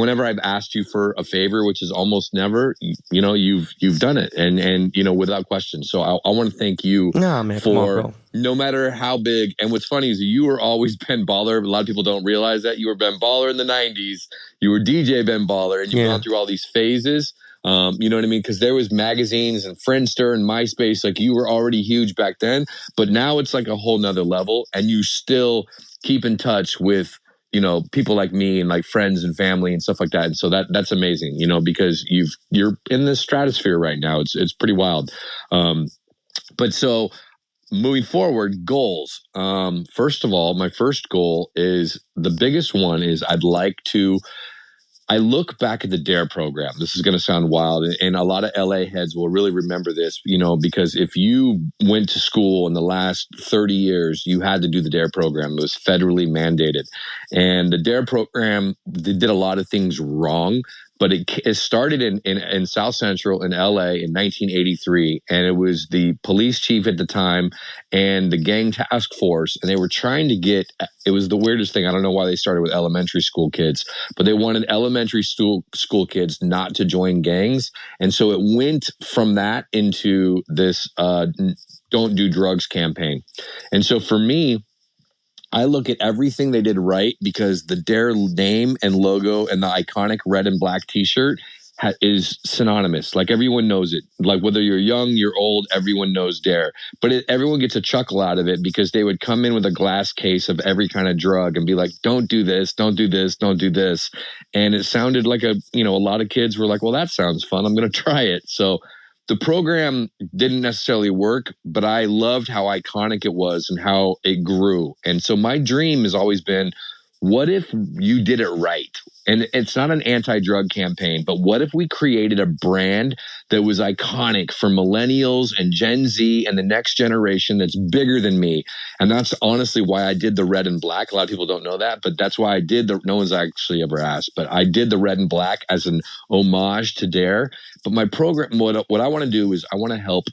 whenever I've asked you for a favor, which is almost never, you've done it, and without question. So I want to thank you for no matter how big. And what's funny is you were always Ben Baller. A lot of people don't realize that you were Ben Baller in the '90s. You were DJ Ben Baller, and you've gone through all these phases. You know what I mean? Because there was magazines and Friendster and MySpace. Like, you were already huge back then, but now it's like a whole nother level, and you still keep in touch with people like me and like friends and family and stuff like that. And so that's amazing, because you're in the stratosphere right now. It's pretty wild. But so moving forward, goals. First of all, my first goal is the biggest one is I look back at the DARE program. This is going to sound wild, and a lot of LA heads will really remember this, because if you went to school in the last 30 years, you had to do the DARE program. It was federally mandated. And the DARE program, they did a lot of things wrong, but it started in South Central in LA in 1983, and it was the police chief at the time and the gang task force, and they were trying to it was the weirdest thing. I don't know why they started with elementary school kids, but they wanted elementary school kids not to join gangs. And so it went from that into this don't do drugs campaign. And so for me, I look at everything they did right, because the DARE name and logo and the iconic red and black t-shirt is synonymous. Like, everyone knows it. Like, whether you're young, you're old, everyone knows DARE. But everyone gets a chuckle out of it, because they would come in with a glass case of every kind of drug and be like, don't do this, don't do this, don't do this. And it sounded like a lot of kids were like, well, that sounds fun, I'm going to try it. So the program didn't necessarily work, but I loved how iconic it was and how it grew. And so my dream has always been, what if you did it right? And it's not an anti-drug campaign, but what if we created a brand that was iconic for millennials and Gen Z and the next generation that's bigger than me? And that's honestly why I did the red and black. A lot of people don't know that, but that's why I did no one's actually ever asked, but I did the red and black as an homage to DARE. But my program, what I want to do is I want to help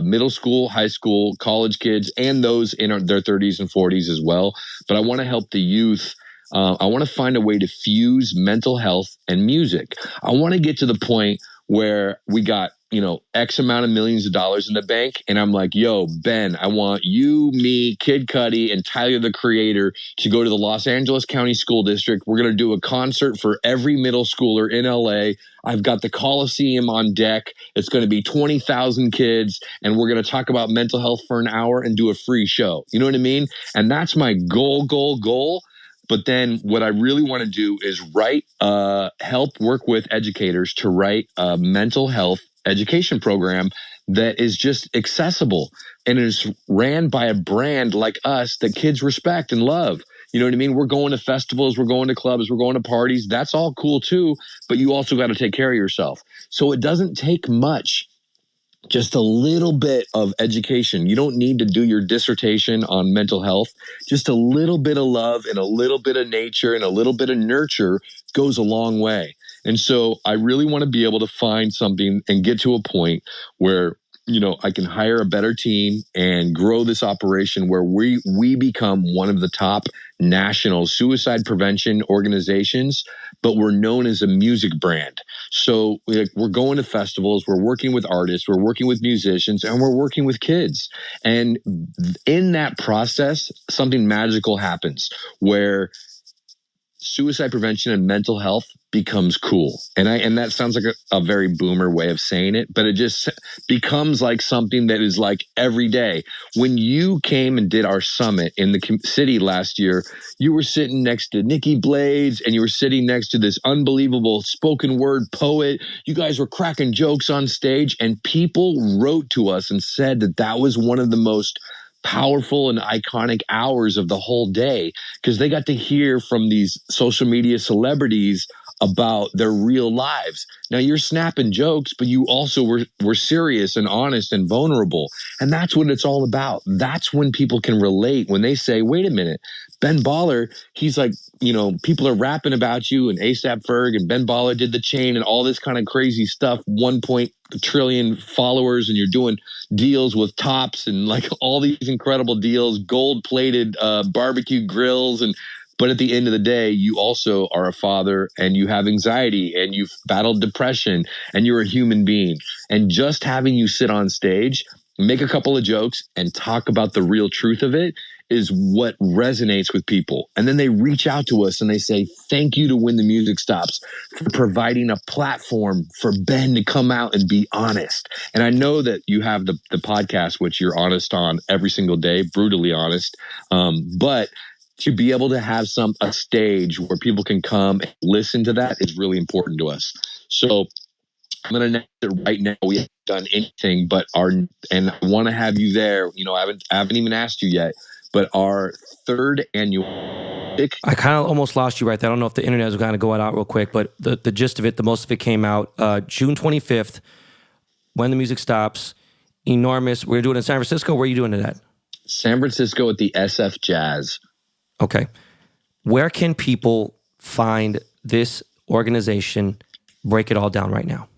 middle school, high school, college kids, and those in their 30s and 40s as well. But I want to help the youth. I want to find a way to fuse mental health and music. I want to get to the point where we got, X amount of millions of dollars in the bank. And I'm like, yo, Ben, I want you, me, Kid Cudi, and Tyler, the Creator, to go to the Los Angeles County School District. We're going to do a concert for every middle schooler in LA. I've got the Coliseum on deck. It's going to be 20,000 kids. And we're going to talk about mental health for an hour and do a free show. You know what I mean? And that's my goal. But then what I really want to do is help work with educators to write a mental health education program that is just accessible and is ran by a brand like us that kids respect and love. You know what I mean? We're going to festivals, we're going to clubs, we're going to parties. That's all cool too, but you also got to take care of yourself. So it doesn't take much. Just a little bit of education. You don't need to do your dissertation on mental health. Just a little bit of love and a little bit of nature and a little bit of nurture goes a long way. And so I really want to be able to find something and get to a point where, I can hire a better team and grow this operation where we become one of the top national suicide prevention organizations, but we're known as a music brand. So we're going to festivals, we're working with artists, we're working with musicians, and we're working with kids. And in that process, something magical happens where suicide prevention and mental health becomes cool. And that sounds like a very boomer way of saying it, but it just becomes like something that is like every day. When you came and did our summit in the city last year, you were sitting next to Nikki Blades and you were sitting next to this unbelievable spoken word poet. You guys were cracking jokes on stage, and people wrote to us and said that that was one of the most powerful and iconic hours of the whole day, because they got to hear from these social media celebrities about their real lives. Now you're snapping jokes, but you also were serious and honest and vulnerable. And that's what it's all about. That's when people can relate, when they say, wait a minute, Ben Baller, he's like, people are rapping about you and ASAP Ferg and Ben Baller did the chain and all this kind of crazy stuff, 1 trillion followers, and you're doing deals with Tops and like all these incredible deals, gold plated barbecue grills, but at the end of the day, you also are a father and you have anxiety and you've battled depression and you're a human being. And just having you sit on stage, make a couple of jokes and talk about the real truth of it is what resonates with people. And then they reach out to us and they say, thank you to When the Music Stops for providing a platform for Ben to come out and be honest. And I know that you have the podcast, which you're honest on every single day, brutally honest. But to be able to have a stage where people can come and listen to that is really important to us. So I'm going to announce it right now. We haven't done anything, and I want to have you there. I haven't even asked you yet, but our third annual. I kind of almost lost you right there. I don't know if the internet is going to go out real quick, but the gist of it, the most of it came out June 25th, When the Music Stops. Enormous. We're doing it in San Francisco. Where are you doing it at? San Francisco at the SF Jazz. Okay. Where can people find this organization? Break it all down right now.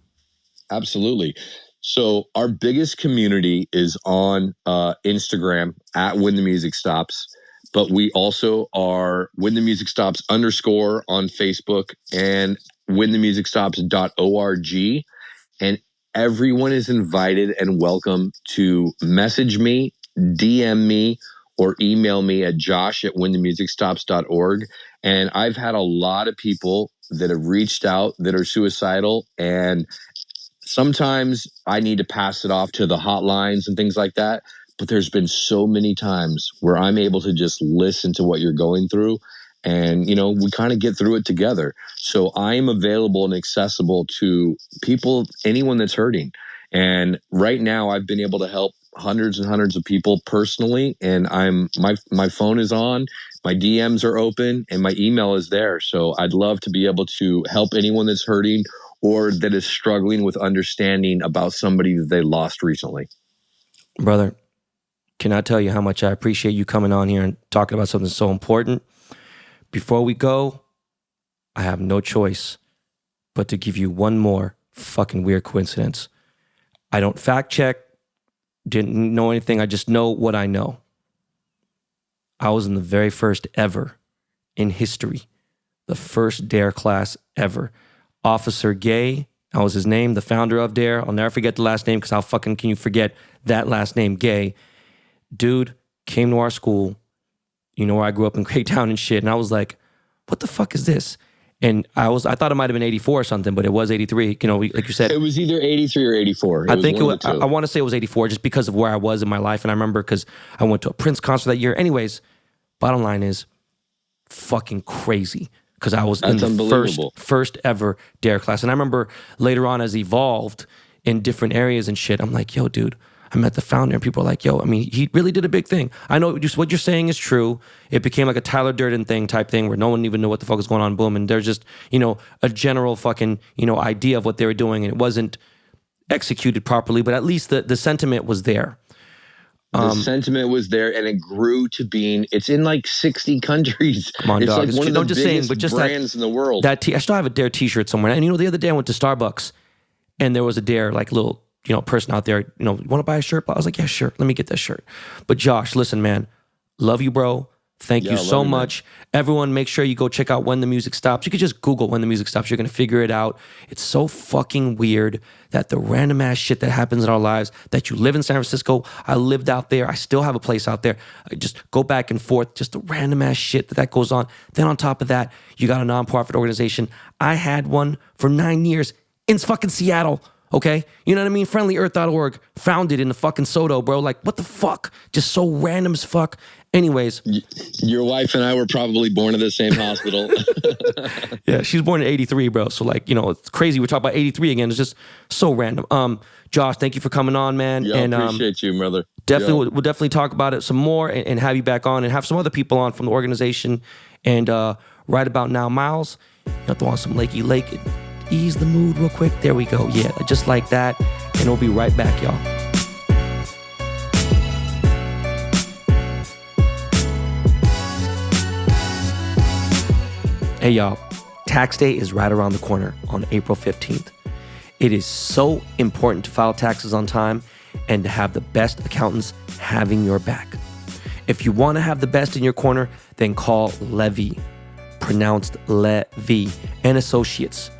Absolutely. So our biggest community is on Instagram at When the Music Stops, but we also are When the Music Stops _ on Facebook and whenthemusicstops.org. And everyone is invited and welcome to message me, DM me, or email me at josh@whenthemusicstops.org. And I've had a lot of people that have reached out that are suicidal, and sometimes I need to pass it off to the hotlines and things like that. But there's been so many times where I'm able to just listen to what you're going through, and we kind of get through it together. So I am available and accessible to people, anyone that's hurting. And right now I've been able to help hundreds and hundreds of people personally, and my phone is on, my DMs are open, and my email is there. So I'd love to be able to help anyone that's hurting or that is struggling with understanding about somebody that they lost recently. Brother, cannot tell you how much I appreciate you coming on here and talking about something so important. Before we go, I have no choice but to give you one more fucking weird coincidence. I don't fact check, didn't know anything. I just know what I know. I was in the very first ever in history, the first DARE class ever. Officer Gay, that was his name, the founder of DARE. I'll never forget the last name, because how fucking can you forget that last name, Gay? Dude came to our school, where I grew up in Greytown and shit, and I was like, what the fuck is this? And I thought it might have been 84 or something, but it was 83. Like you said, it was either 83 or 84. I want to say it was 84, just because of where I was in my life. And I remember because I went to a Prince concert that year. Anyways, bottom line is fucking crazy, because I was in the first ever DARE class. And I remember later on, as evolved in different areas and shit, I'm like, yo, dude, I met the founder, and people are like, yo, I mean, he really did a big thing. I know just what you're saying is true. It became like a Tyler Durden type thing where no one even knew what the fuck was going on. Boom. And there's just, a general fucking, idea of what they were doing, and it wasn't executed properly, but at least the sentiment was there. The sentiment was there, and it grew to being. It's in like 60 countries. Come on, it's dog. like one of the biggest brands in the world. I still have a DARE T-shirt somewhere. And the other day I went to Starbucks, and there was a DARE little person out there. You want to buy a shirt? I was like, yeah, sure. Let me get that shirt. But Josh, listen, man, love you, bro. Thank Yeah, you I love so you, man. much. Everyone, make sure you go check out When the Music Stops. You could just Google When the Music Stops. You're going to figure it out. It's so fucking weird that the random ass shit that happens in our lives, that you live in San Francisco, I lived out there, I still have a place out there. I just go back and forth, just the random ass shit that goes on. Then on top of that, you got a nonprofit organization. I had one for 9 years in fucking Seattle. Okay? You know what I mean? FriendlyEarth.org, founded in the fucking Soto, bro. Like, what the fuck? Just so random as fuck. Anyways. Your wife and I were probably born in the same hospital. Yeah, she was born in 83, bro. So, like, you know, it's crazy. We're talking about 83 again. It's just so random. Josh, thank you for coming on, man. Yo, and appreciate you, brother. Definitely, Yo. we'll definitely talk about it some more and have you back on and have some other people on from the organization. And right about now, Miles, you have to want some Lakey Lake. Ease the mood real quick. There we go. Yeah, just like that. And we'll be right back, y'all. Hey, y'all. Tax day is right around the corner on April 15th. It is so important to file taxes on time and to have the best accountants having your back. If you want to have the best in your corner, then call Levy, pronounced Levy, and Associates.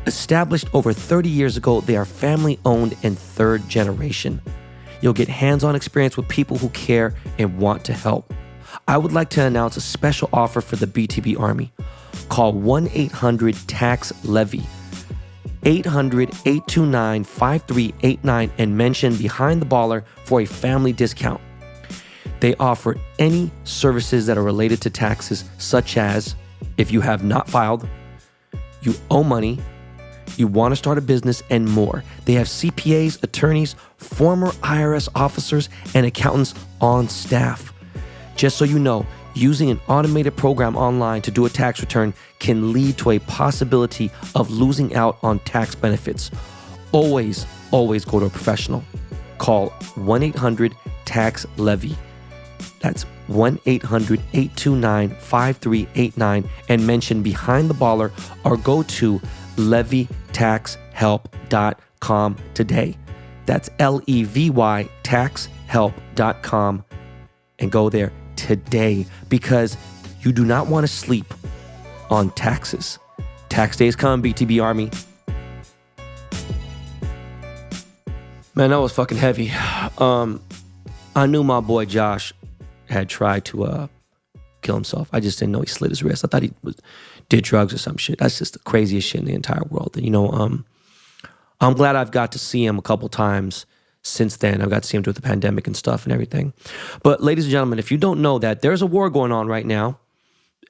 Established over 30 years ago, they are family-owned and third generation. You'll get hands-on experience with people who care and want to help. I would like to announce a special offer for the BTB Army. Call 1-800-TAX-LEVY, 800-829-5389, and mention Behind the Baller for a family discount. They offer any services that are related to taxes, such as if you have not filed, you owe money, you want to start a business, and more. They have CPAs, attorneys, former IRS officers, and accountants on staff. Just so you know, using an automated program online to do a tax return can lead to a possibility of losing out on tax benefits. Always, always go to a professional. Call 1-800-TAX-LEVY. That's 1-800-829-5389 and mention Behind the Baller or go to levytaxhelp.com today. That's Levy taxhelp.com and go there today because you do not want to sleep on taxes. Tax day is coming, BTB Army. Man, that was fucking heavy. I knew my boy Josh had tried to kill himself. I just didn't know he slit his wrist. I thought he did drugs or some shit. That's just the craziest shit in the entire world. And, you know, I'm glad I've got to see him a couple times since then. I've got to see him through the pandemic and stuff and everything. But ladies and gentlemen, if you don't know that, there's a war going on right now.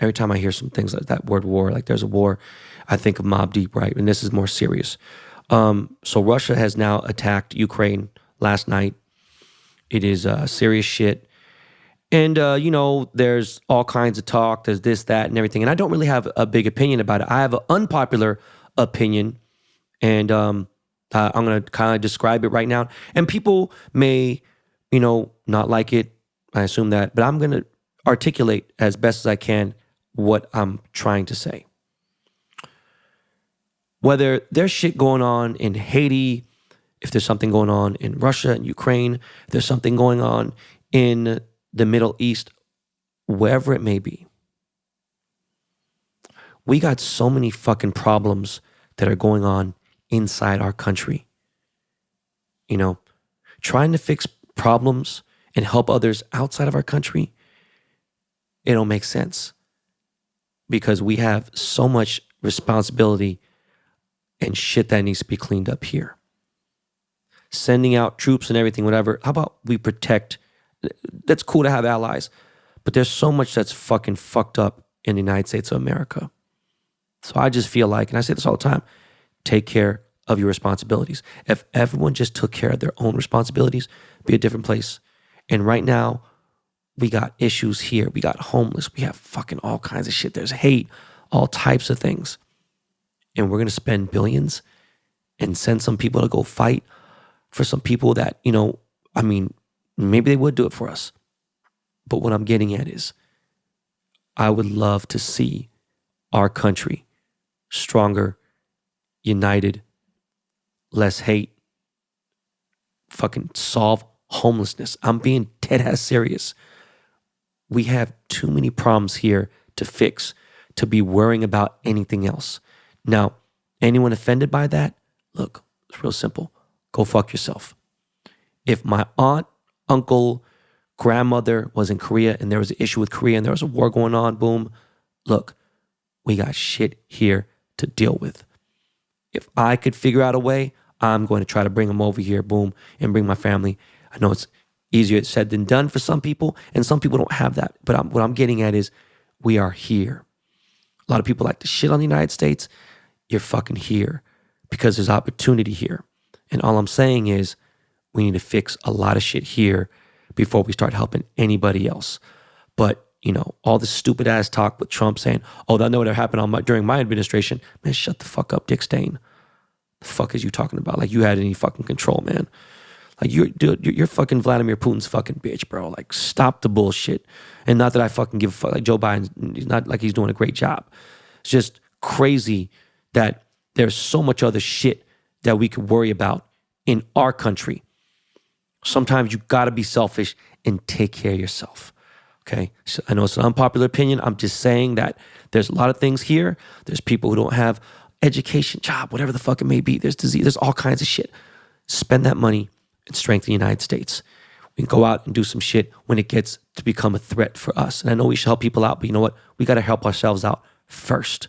Every time I hear some things like that word war, like there's a war, I think of Mobb Deep, right? And this is more serious. So Russia has now attacked Ukraine last night. It is serious shit. And, you know, there's all kinds of talk. There's this, that, and everything. And I don't really have a big opinion about it. I have an unpopular opinion. And I'm going to kind of describe it right now. And people may, you know, not like it. I assume that. But I'm going to articulate as best as I can what I'm trying to say. Whether there's shit going on in Haiti, if there's something going on in Russia and Ukraine, if there's something going on in the Middle East, wherever it may be, we got so many fucking problems that are going on inside our country. You know, trying to fix problems and help others outside of our country, it don't make sense because we have so much responsibility and shit that needs to be cleaned up here. Sending out troops and everything, whatever. How about we protect? That's cool to have allies, but there's so much that's fucking fucked up in the United States of America. So I just feel like, and I say this all the time, take care of your responsibilities. If everyone just took care of their own responsibilities, it'd be a different place. And right now, we got issues here. We got homeless. We have fucking all kinds of shit. There's hate, all types of things. And we're going to spend billions and send some people to go fight for some people that, you know, I mean, maybe they would do it for us. But what I'm getting at is I would love to see our country stronger, united, less hate, fucking solve homelessness. I'm being dead ass serious. we have too many problems here to fix, to be worrying about anything else. Now, anyone offended by that? Look, it's real simple. Go fuck yourself. If my aunt, uncle, grandmother was in Korea and there was an issue with Korea and there was a war going on, boom, look, we got shit here to deal with. If I could figure out a way, I'm going to try to bring them over here, boom, and bring my family. I know it's easier said than done for some people, and some people don't have that. But what I'm getting at is we are here. A lot of people like to shit on the United States. You're fucking here because there's opportunity here. And all I'm saying is we need to fix a lot of shit here before we start helping anybody else. But, all this stupid ass talk with Trump saying, oh, I know what happened during my administration. Man, shut the fuck up, Dick Stain. The fuck is you talking about? Like you had any fucking control, man. Like you're fucking Vladimir Putin's fucking bitch, bro. Like stop the bullshit. And not that I fucking give a fuck. Like Joe Biden, he's not like he's doing a great job. It's just crazy that there's so much other shit that we could worry about in our country. Sometimes you gotta be selfish and take care of yourself. Okay, so I know it's an unpopular opinion. I'm just saying that there's a lot of things here. There's people who don't have education, job, whatever the fuck it may be. There's disease, there's all kinds of shit. Spend that money and strengthen the United States. We can go out and do some shit when it gets to become a threat for us. And I know we should help people out, but you know what? We got to help ourselves out first,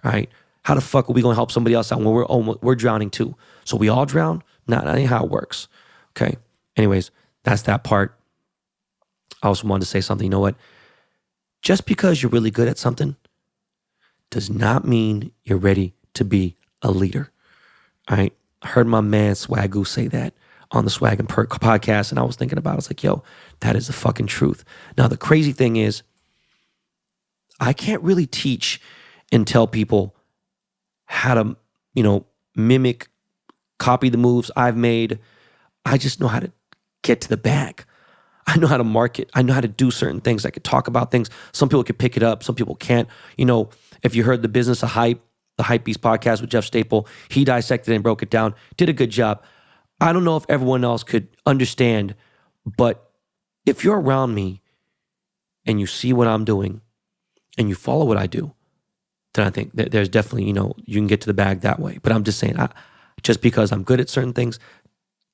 all right? How the fuck are we going to help somebody else out when we're drowning too? So we all drown? Nah, that ain't how it works, okay? Anyways, that's that part. I also wanted to say something. You know what? Just because you're really good at something does not mean you're ready to be a leader. All right. I heard my man Swagoo say that on the Swag and Perk podcast, and I was thinking about it. I was like, yo, that is the fucking truth. Now, the crazy thing is, I can't really teach and tell people how to, mimic, copy the moves I've made. I just know how to get to the bag. I know how to market. I know how to do certain things. I could talk about things. Some people can pick it up. Some people can't. If you heard the Business of Hype, the Hype Beast podcast with Jeff Staple, he dissected it and broke it down. Did a good job. I don't know if everyone else could understand, but if you're around me and you see what I'm doing and you follow what I do, then I think that there's definitely, you can get to the bag that way. But I'm just saying, just because I'm good at certain things,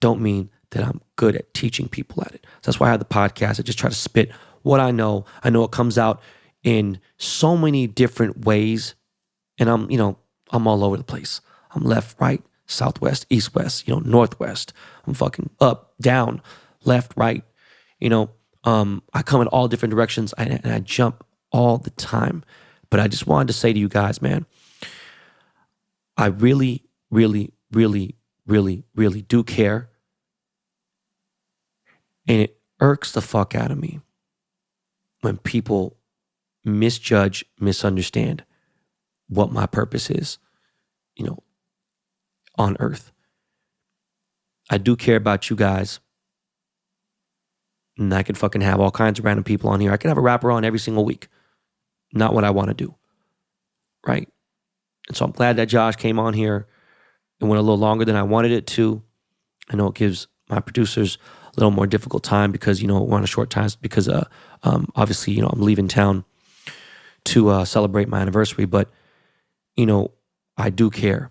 don't mean that I'm good at teaching people at it. So that's why I have the podcast. I just try to spit what I know. I know it comes out in so many different ways. And I'm all over the place. I'm left, right, southwest, east, west, northwest. I'm fucking up, down, left, right. I come in all different directions and I jump all the time. But I just wanted to say to you guys, man, I really, really, really, really, really do care. And it irks the fuck out of me when people misjudge, misunderstand what my purpose is, on earth. I do care about you guys. And I could fucking have all kinds of random people on here. I could have a rapper on every single week. Not what I want to do. Right? And so I'm glad that Josh came on here. It went a little longer than I wanted it to. I know it gives my producers a little more difficult time because, we're on a short time because obviously, I'm leaving town to celebrate my anniversary. But, I do care.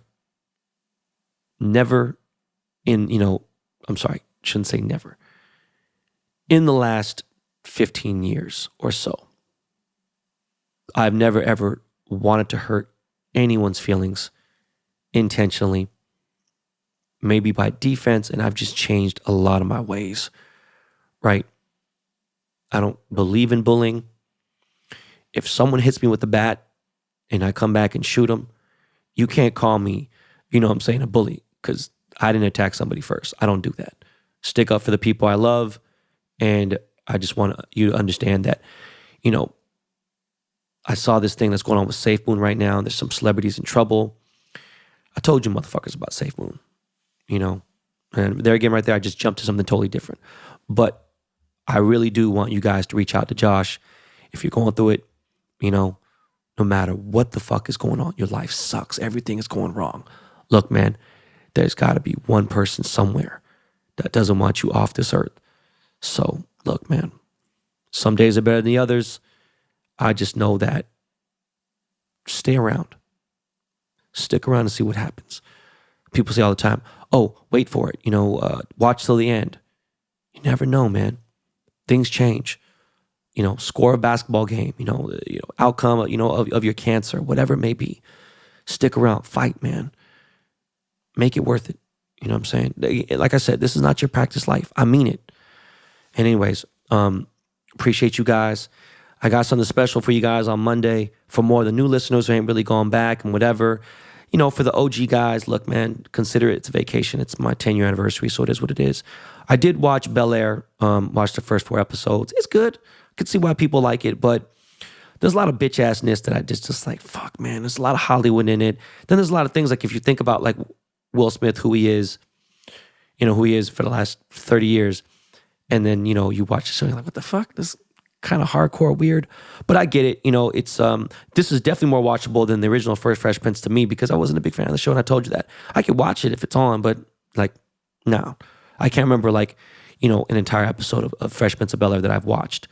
Never shouldn't say never. In the last 15 years or so, I've never ever wanted to hurt anyone's feelings intentionally, maybe by defense, and I've just changed a lot of my ways, right? I don't believe in bullying. If someone hits me with a bat and I come back and shoot them, you can't call me, a bully, because I didn't attack somebody first. I don't do that. Stick up for the people I love, and I just want you to understand that, I saw this thing that's going on with Safe Moon right now. There's some celebrities in trouble. I told you motherfuckers about Safe Moon, and there again right there, I just jumped to something totally different. But I really do want you guys to reach out to Josh. If you're going through it, no matter what the fuck is going on, your life sucks. Everything is going wrong. Look, man, there's got to be one person somewhere that doesn't want you off this earth. So, look, man, Some days are better than the others. I just know that stay around. Stick around and see what happens. People say all the time, oh, wait for it. Watch till the end. You never know, man. Things change. Score a basketball game, outcome, of your cancer, whatever it may be. Stick around, fight, man. Make it worth it. You know what I'm saying? Like I said, this is not your practice life. I mean it. And anyways, appreciate you guys. I got something special for you guys on Monday for more of the new listeners who ain't really gone back and whatever. For the OG guys, look, man, consider it's a vacation. It's my 10-year anniversary, so it is what it is. I did watch Bel Air, watch the first 4 episodes. It's good. I could see why people like it, but there's a lot of bitch-assness that I just like, fuck, man. There's a lot of Hollywood in it. Then there's a lot of things, like if you think about like Will Smith, who he is for the last 30 years, and then, you watch the show, you're like, what the fuck? This kind of hardcore weird, but I get it. It's this is definitely more watchable than the original first Fresh Prince to me, because I wasn't a big fan of the show, and I told you that. I could watch it if it's on, but like, no, I can't remember like, an entire episode of Fresh Prince of Bel Air that I've watched.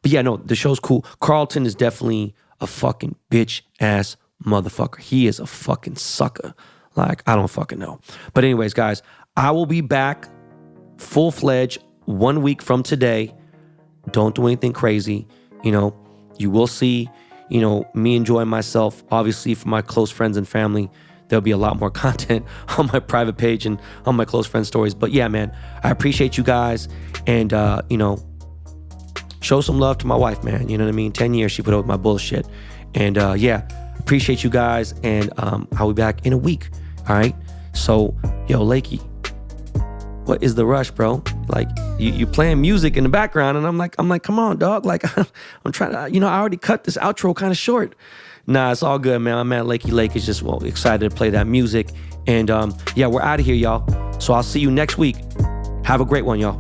But yeah, no, the show's cool. Carlton is definitely a fucking bitch ass motherfucker. He is a fucking sucker. Like, I don't fucking know. But anyways, guys, I will be back full-fledged 1 week from today. Don't do anything crazy. You will see, me enjoying myself. Obviously, for my close friends and family, there'll be a lot more content on my private page and on my close friend stories. But yeah, man, I appreciate you guys. And, show some love to my wife, man. You know what I mean? 10 years she put up with my bullshit. And yeah, appreciate you guys. And I'll be back in a week. All right? So, yo, Lakey, what is the rush, bro? Like, you playing music in the background, and I'm like, come on, dog. Like, I'm trying to, I already cut this outro kind of short. Nah, it's all good, man. My man Lakey Lake is just excited to play that music. And yeah, we're out of here, y'all. So I'll see you next week. Have a great one, y'all.